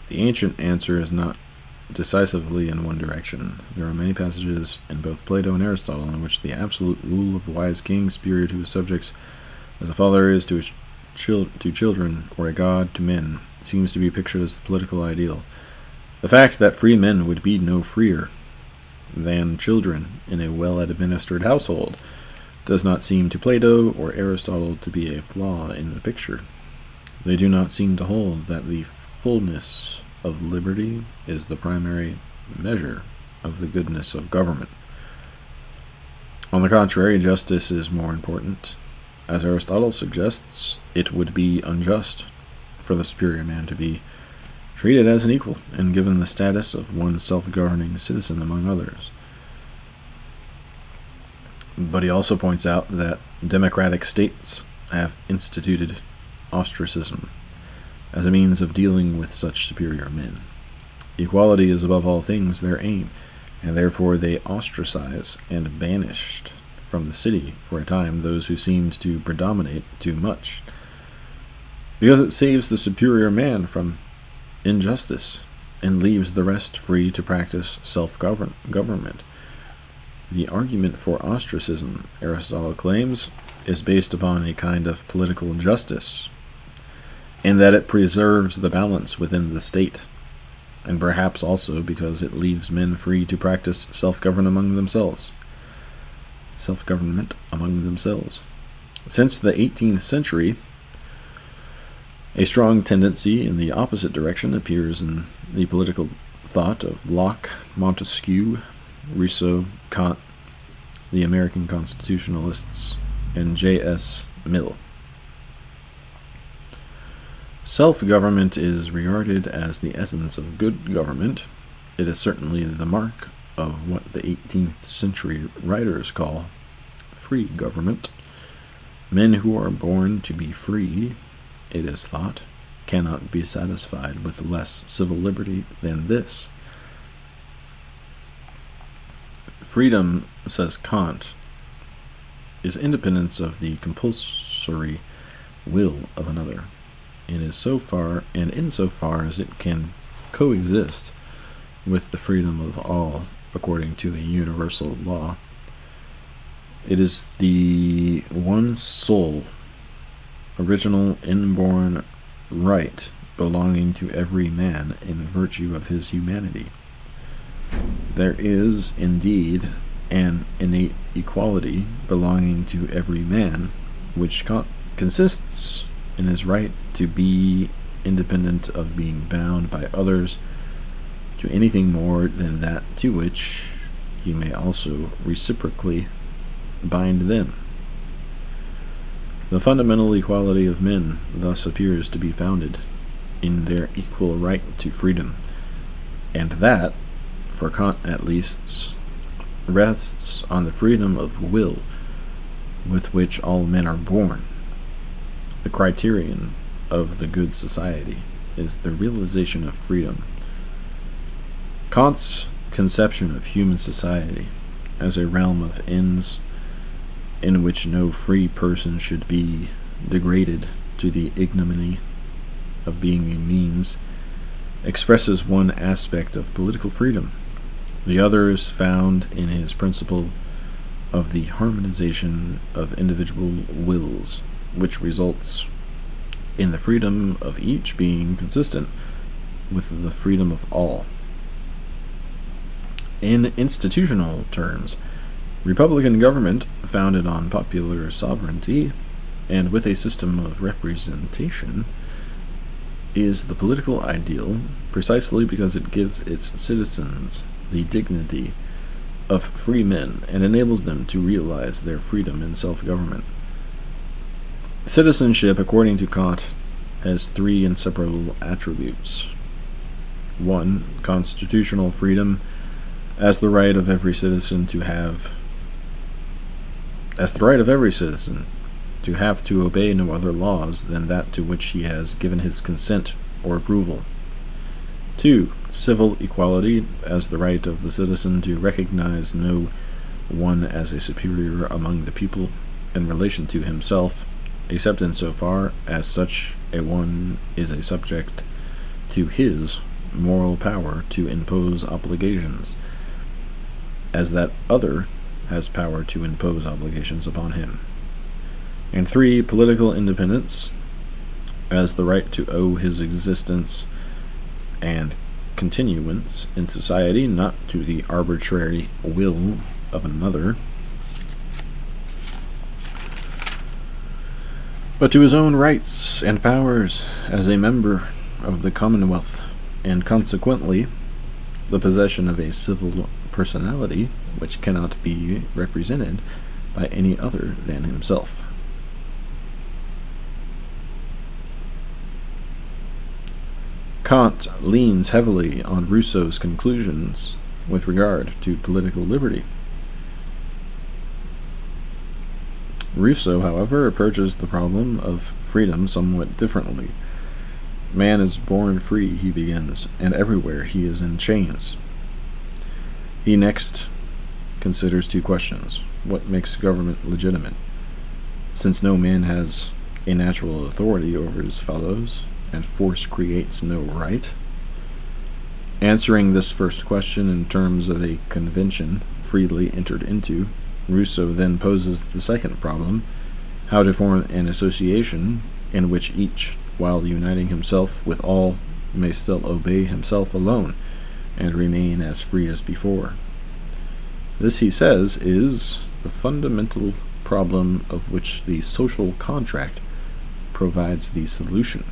The ancient answer is not decisively in one direction. There are many passages in both Plato and Aristotle in which the absolute rule of a wise king, superior to his subjects, as a father is to his children, or a god to men, seems to be pictured as the political ideal. The fact that free men would be no freer than children in a well-administered household does not seem to Plato or Aristotle to be a flaw in the picture. They do not seem to hold that the fullness of liberty is the primary measure of the goodness of government. On the contrary, justice is more important. As Aristotle suggests, it would be unjust for the superior man to be treated as an equal and given the status of one self-governing citizen among others. But he also points out that democratic states have instituted ostracism as a means of dealing with such superior men. Equality is above all things their aim, and therefore they ostracize and banished from the city for a time those who seemed to predominate too much, because it saves the superior man from injustice and leaves the rest free to practice self-government. The argument for ostracism, Aristotle claims, is based upon a kind of political justice, in that it preserves the balance within the state, and perhaps also because it leaves men free to practice self-government among themselves. Since the 18th century, a strong tendency in the opposite direction appears in the political thought of Locke, Montesquieu, Rousseau, Kant, the American constitutionalists, and J.S. Mill. Self-government is regarded as the essence of good government. It is certainly the mark of what the 18th century writers call free government. Men who are born to be free, it is thought, cannot be satisfied with less civil liberty than this. Freedom, says Kant, is independence of the compulsory will of another, and insofar as it can coexist with the freedom of all according to a universal law. It is the one sole, original, inborn right belonging to every man in virtue of his humanity. There is, indeed, an innate equality belonging to every man, which consists in his right to be independent of being bound by others to anything more than that to which he may also reciprocally bind them. The fundamental equality of men thus appears to be founded in their equal right to freedom, and that, for Kant at least, rests on the freedom of will with which all men are born. The criterion of the good society is the realization of freedom. Kant's conception of human society as a realm of ends in which no free person should be degraded to the ignominy of being a means expresses one aspect of political freedom. The other is found in his principle of the harmonization of individual wills, which results in the freedom of each being consistent with the freedom of all. In institutional terms, republican government, founded on popular sovereignty and with a system of representation, is the political ideal precisely because it gives its citizens the dignity of free men and enables them to realize their freedom in self-government. Citizenship, according to Kant, has three inseparable attributes. 1. Constitutional freedom as the right of every citizen to have to obey no other laws than that to which he has given his consent or approval. 2. Civil equality, as the right of the citizen to recognize no one as a superior among the people in relation to himself, except in so far as such a one is a subject to his moral power to impose obligations, as that other has power to impose obligations upon him. And 3. Political independence, as the right to owe his existence and continuance in society not to the arbitrary will of another, but to his own rights and powers as a member of the Commonwealth, and consequently the possession of a civil personality which cannot be represented by any other than himself. Kant leans heavily on Rousseau's conclusions with regard to political liberty. Rousseau, however, approaches the problem of freedom somewhat differently. Man is born free, he begins, and everywhere he is in chains. He next considers 2 questions. What makes government legitimate? Since no man has a natural authority over his fellows, and force creates no right. Answering this first question in terms of a convention freely entered into, Rousseau then poses the second problem, how to form an association in which each, while uniting himself with all, may still obey himself alone, and remain as free as before. This, he says, is the fundamental problem of which the social contract provides the solution.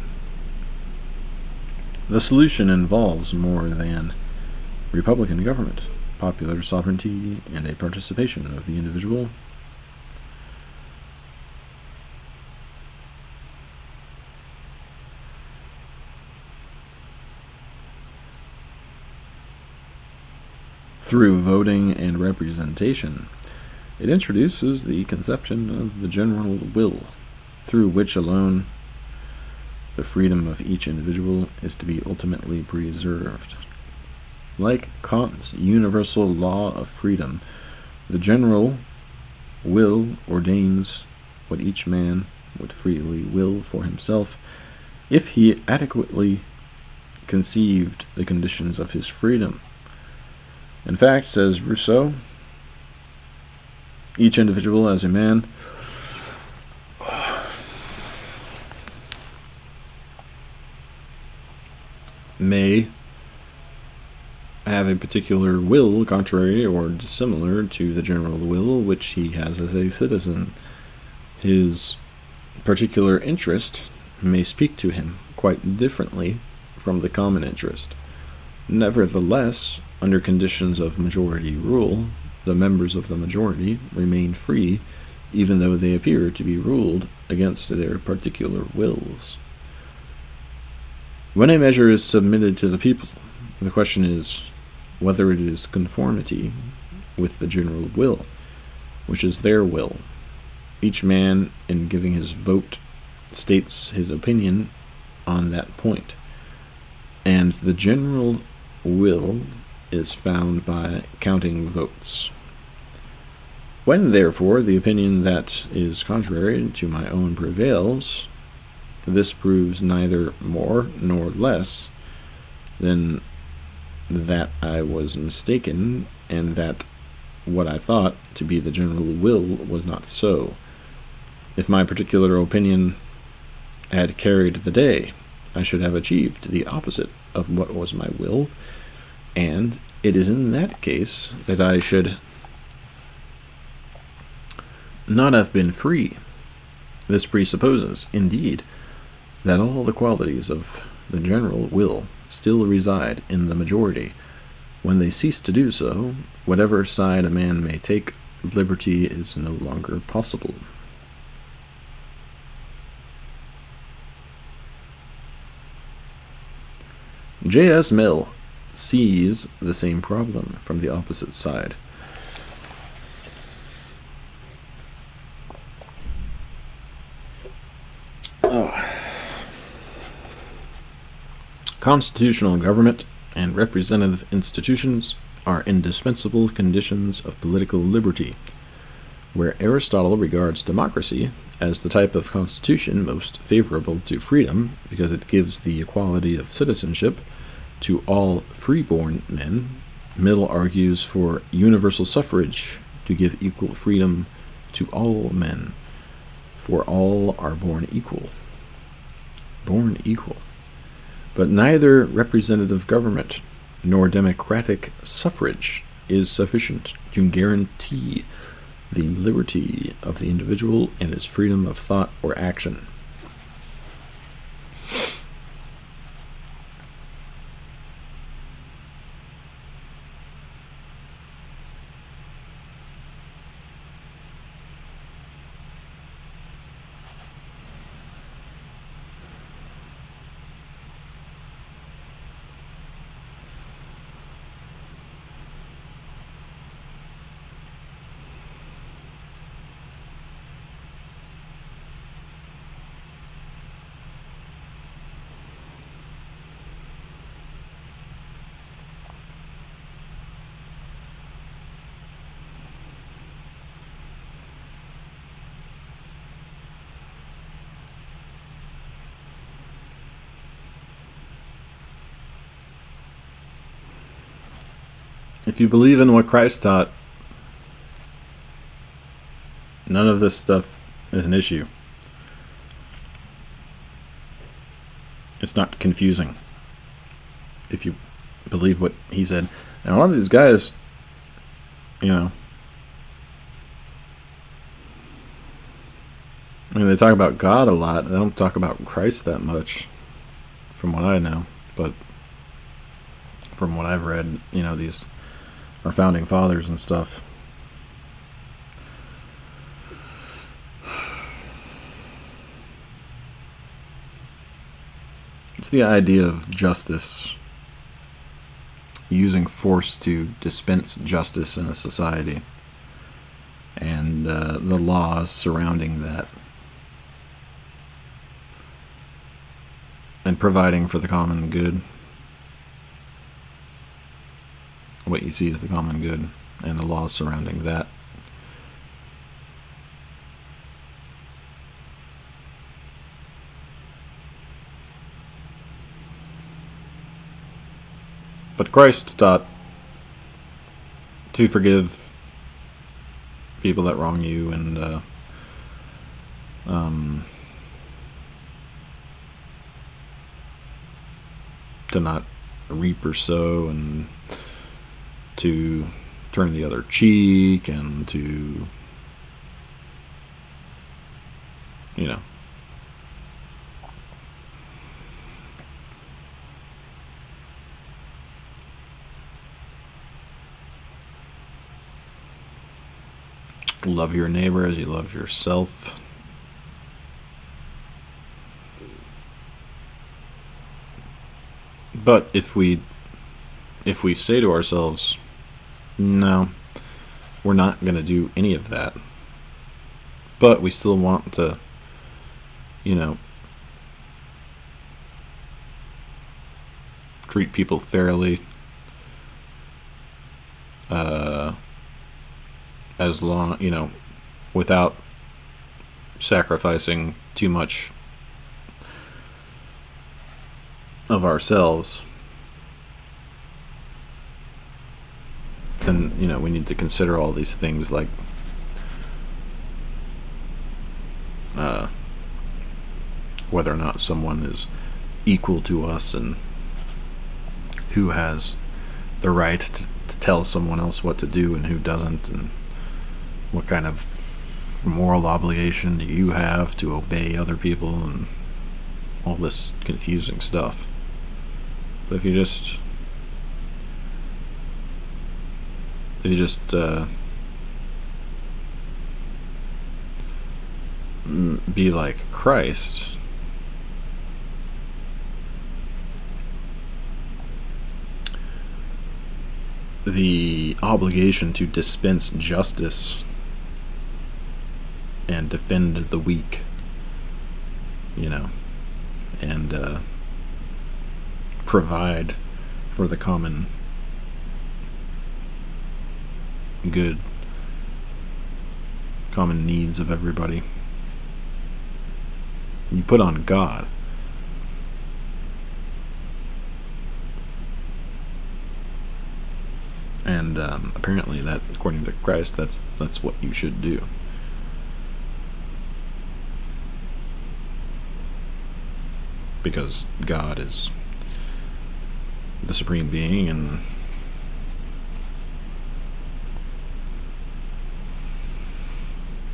The solution involves more than republican government, popular sovereignty, and a participation of the individual. Through voting and representation, it introduces the conception of the general will, through which alone the freedom of each individual is to be ultimately preserved. Like Kant's universal law of freedom, the general will ordains what each man would freely will for himself if he adequately conceived the conditions of his freedom. In fact, says Rousseau, each individual as a man may have a particular will contrary or dissimilar to the general will which he has as a citizen. His particular interest may speak to him quite differently from the common interest. Nevertheless, under conditions of majority rule, the members of the majority remain free, even though they appear to be ruled against their particular wills. When a measure is submitted to the people, the question is whether it is conformity with the general will, which is their will. Each man, in giving his vote, states his opinion on that point, and the general will is found by counting votes. When, therefore, the opinion that is contrary to my own prevails, this proves neither more nor less than that I was mistaken, and that what I thought to be the general will was not so. If my particular opinion had carried the day, I should have achieved the opposite of what was my will, and it is in that case that I should not have been free. This presupposes, indeed, that all the qualities of the general will still reside in the majority. When they cease to do so, whatever side a man may take, liberty is no longer possible. J.S. Mill sees the same problem from the opposite side. constitutional government and representative institutions are indispensable conditions of political liberty, where Aristotle regards democracy as the type of constitution most favorable to freedom because it gives the equality of citizenship to all freeborn men. Mill argues for universal suffrage to give equal freedom to all men, for all are born equal. Born equal. But neither representative government nor democratic suffrage is sufficient to guarantee the liberty of the individual and his freedom of thought or action. If you believe in what Christ taught, none of this stuff is an issue. It's not confusing if you believe what he said. And a lot of these guys, you know, I mean, they talk about God a lot. They don't talk about Christ that much, from what I know. But from what I've read, you know, these our founding fathers and stuff. It's the idea of justice, using force to dispense justice in a society, and the laws surrounding that, and providing for the common good. What you see is the common good, and the laws surrounding that. But Christ taught to forgive people that wrong you, and to not reap or sow, and to turn the other cheek, and to, you know, love your neighbor as you love yourself. But if we say to ourselves, no, we're not going to do any of that, but we still want to, you know, treat people fairly, as long, you know, without sacrificing too much of ourselves, then, you know, we need to consider all these things, like whether or not someone is equal to us, and who has the right to tell someone else what to do and who doesn't, and what kind of moral obligation do you have to obey other people, and all this confusing stuff. But if you just be like Christ, the obligation to dispense justice and defend the weak, you know, and provide for the common good, common needs of everybody. You put on God. And apparently, that, according to Christ, that's what you should do. Because God is the supreme being and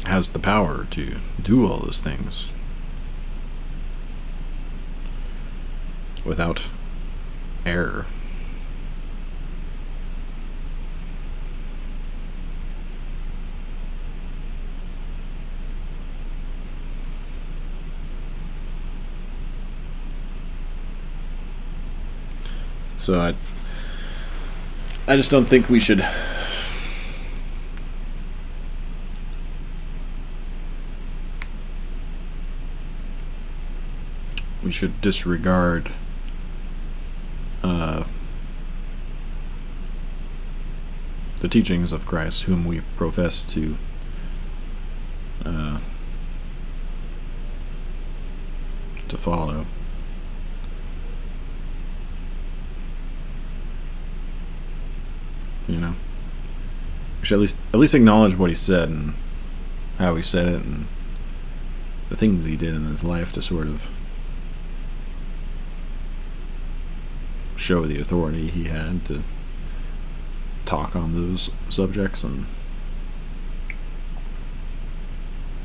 has the power to do all those things without error. So I just don't think we should disregard the teachings of Christ, whom we profess to follow. You know, we should at least acknowledge what he said and how he said it and the things he did in his life to sort of show the authority he had to talk on those subjects and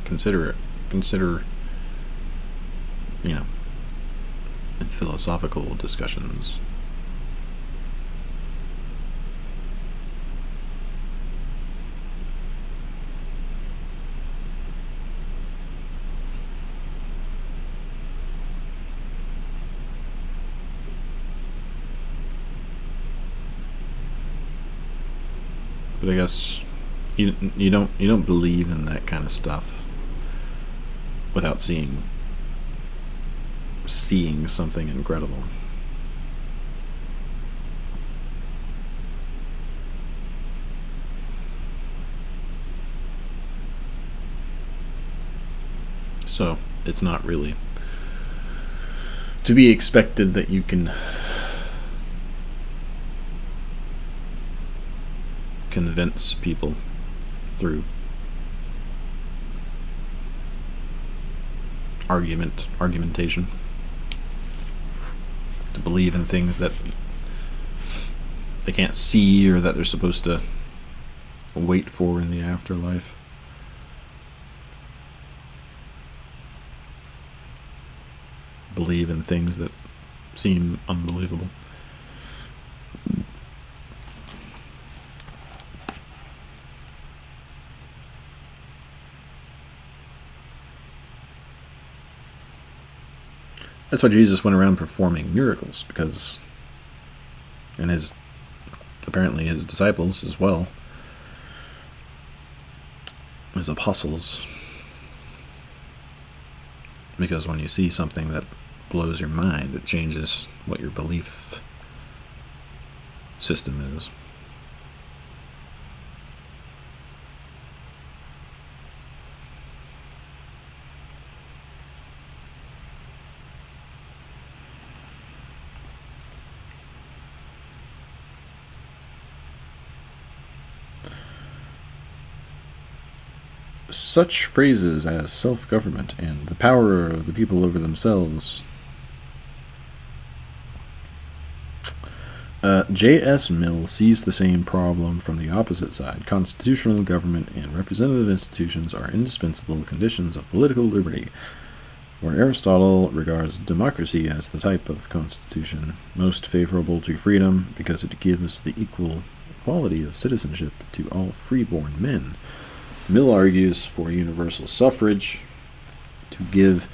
consider, you know, in philosophical discussions. But I guess you don't believe in that kind of stuff without seeing something incredible. So it's not really to be expected that you can convince people through argumentation to believe in things that they can't see or that they're supposed to wait for in the afterlife. Believe in things that seem unbelievable. That's why Jesus went around performing miracles, because, and apparently his disciples as well, his apostles, because when you see something that blows your mind, it changes what your belief system is. Such phrases as self-government and the power of the people over themselves. J.S. Mill sees the same problem from the opposite side. Constitutional government and representative institutions are indispensable conditions of political liberty, where Aristotle regards democracy as the type of constitution most favorable to freedom because it gives the equality of citizenship to all freeborn men. Mill argues for universal suffrage to give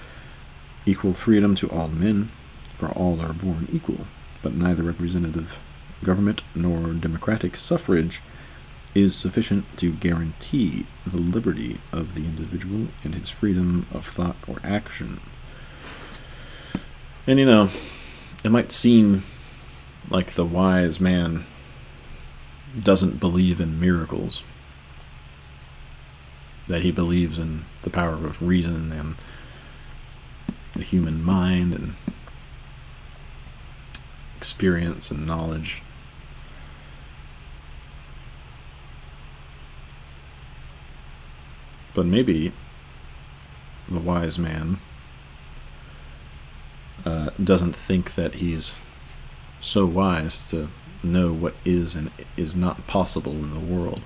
equal freedom to all men, for all are born equal, but neither representative government nor democratic suffrage is sufficient to guarantee the liberty of the individual and his freedom of thought or action. And it might seem like the wise man doesn't believe in miracles, that he believes in the power of reason and the human mind and experience and knowledge. But maybe the wise man doesn't think that he's so wise to know what is and is not possible in the world.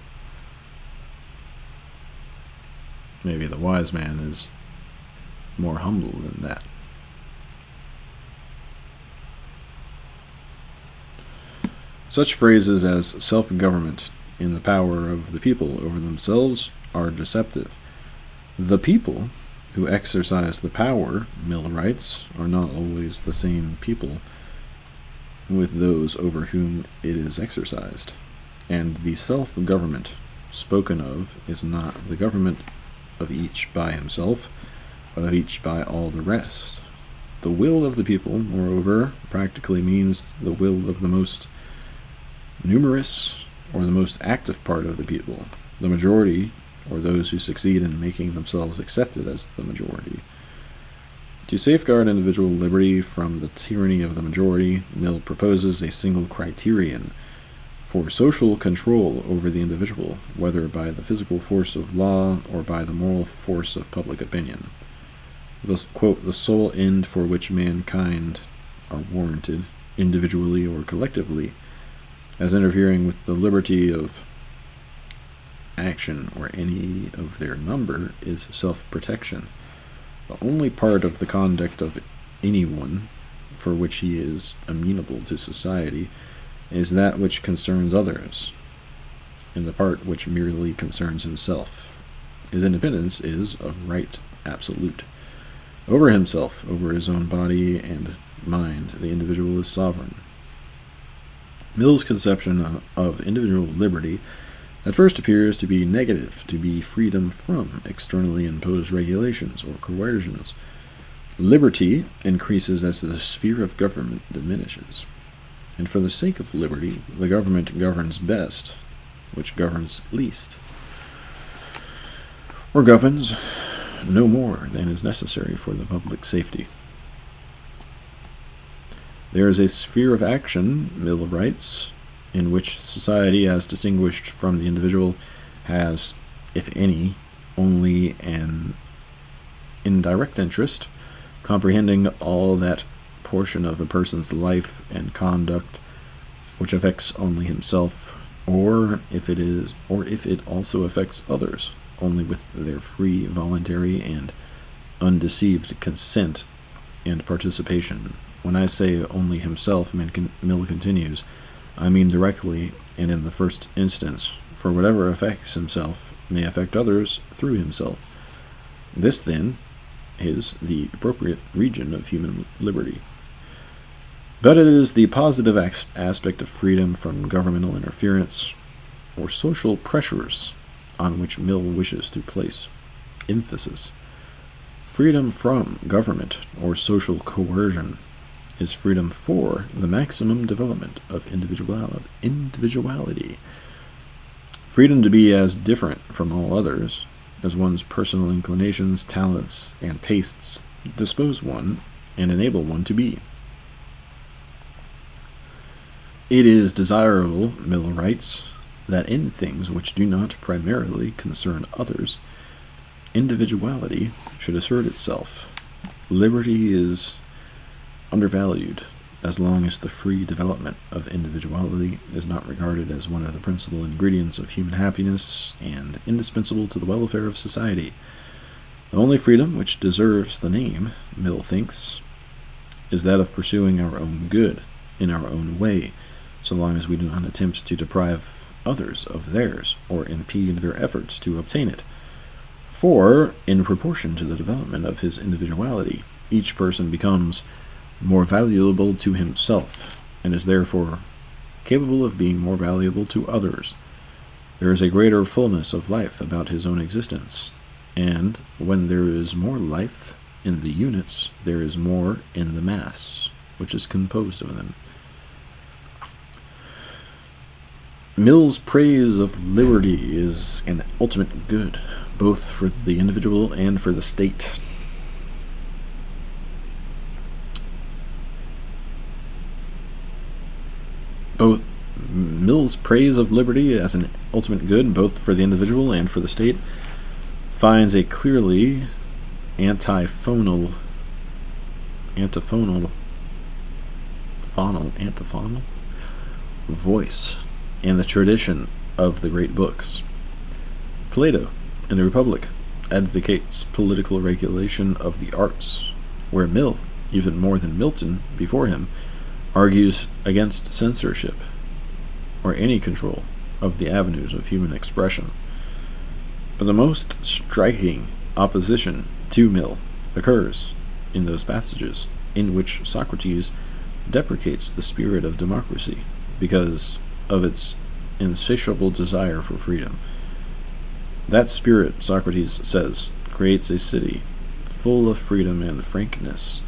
Maybe the wise man is more humble than that. Such phrases as self-government and the power of the people over themselves are deceptive. The people who exercise the power, Mill writes, are not always the same people with those over whom it is exercised, and the self-government spoken of is not the government of each by himself, but of each by all the rest. The will of the people, moreover, practically means the will of the most numerous or the most active part of the people, the majority, or those who succeed in making themselves accepted as the majority. To safeguard individual liberty from the tyranny of the majority, Mill proposes a single criterion for social control over the individual, whether by the physical force of law or by the moral force of public opinion. Thus, quote, the sole end for which mankind are warranted, individually or collectively, as interfering with the liberty of action or any of their number, is self-protection. The only part of the conduct of anyone for which he is amenable to society is that which concerns others, and the part which merely concerns himself. His independence is of right absolute. Over himself, over his own body and mind, the individual is sovereign. Mill's conception of individual liberty at first appears to be negative, to be freedom from externally imposed regulations or coercions. Liberty increases as the sphere of government diminishes. And for the sake of liberty, the government governs best, which governs least, or governs no more than is necessary for the public safety. There is a sphere of action, Mill writes, in which society, as distinguished from the individual, has, if any, only an indirect interest, comprehending all that portion of a person's life and conduct which affects only himself, or if it also affects others, only with their free, voluntary, and undeceived consent and participation. When I say only himself, Mill continues, I mean directly and in the first instance, for whatever affects himself may affect others through himself. This, then, is the appropriate region of human liberty. But it is the positive aspect of freedom from governmental interference or social pressures on which Mill wishes to place emphasis. Freedom from government or social coercion is freedom for the maximum development of individuality. Freedom to be as different from all others as one's personal inclinations, talents, and tastes dispose one and enable one to be. It is desirable, Mill writes, that in things which do not primarily concern others, individuality should assert itself. Liberty is undervalued as long as the free development of individuality is not regarded as one of the principal ingredients of human happiness and indispensable to the welfare of society. The only freedom which deserves the name, Mill thinks, is that of pursuing our own good in our own way, so long as we do not attempt to deprive others of theirs or impede their efforts to obtain it. For, in proportion to the development of his individuality, each person becomes more valuable to himself, and is therefore capable of being more valuable to others. There is a greater fullness of life about his own existence, and when there is more life in the units, there is more in the mass, which is composed of them. Mill's praise of liberty is an ultimate good, both for the individual and for the state. Both Mill's praise of liberty as an ultimate good, both for the individual and for the state, finds a clearly antiphonal voice in the tradition of the great books. Plato, in the Republic, advocates political regulation of the arts, where Mill, even more than Milton before him, argues against censorship or any control of the avenues of human expression. But the most striking opposition to Mill occurs in those passages in which Socrates deprecates the spirit of democracy because of its insatiable desire for freedom. That spirit, Socrates says, creates a city full of freedom and frankness,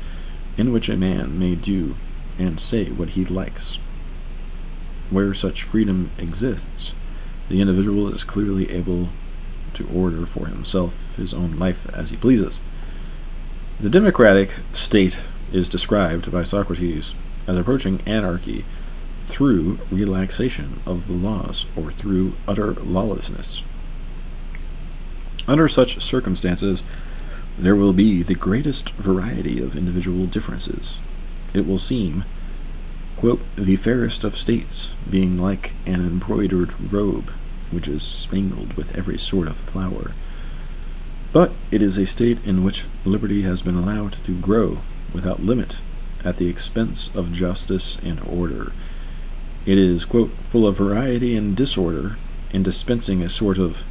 in which a man may do and say what he likes. Where such freedom exists, the individual is clearly able to order for himself his own life as he pleases. The democratic state is described by Socrates as approaching anarchy through relaxation of the laws or through utter lawlessness. Under such circumstances, there will be the greatest variety of individual differences. It will seem, quote, the fairest of states, being like an embroidered robe, which is spangled with every sort of flower. But it is a state in which liberty has been allowed to grow without limit at the expense of justice and order. It is, quote, full of variety and disorder, and dispensing a sort of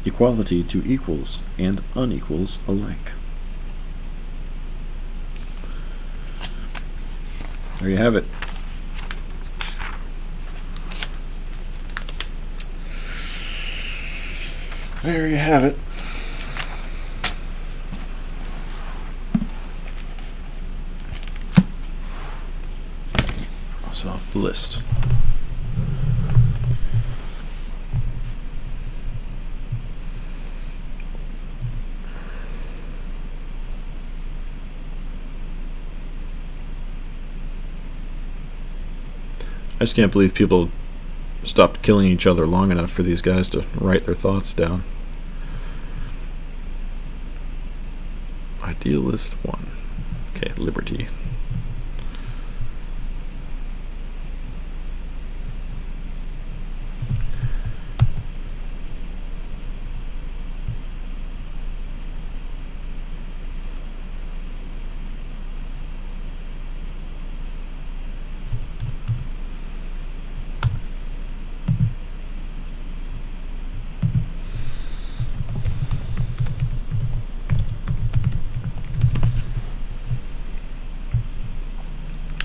equality to equals and unequals alike. There you have it. There you have it. Cross off the list. I just can't believe people stopped killing each other long enough for these guys to write their thoughts down. Idealist 1. Okay, liberty.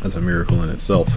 That's a miracle in itself.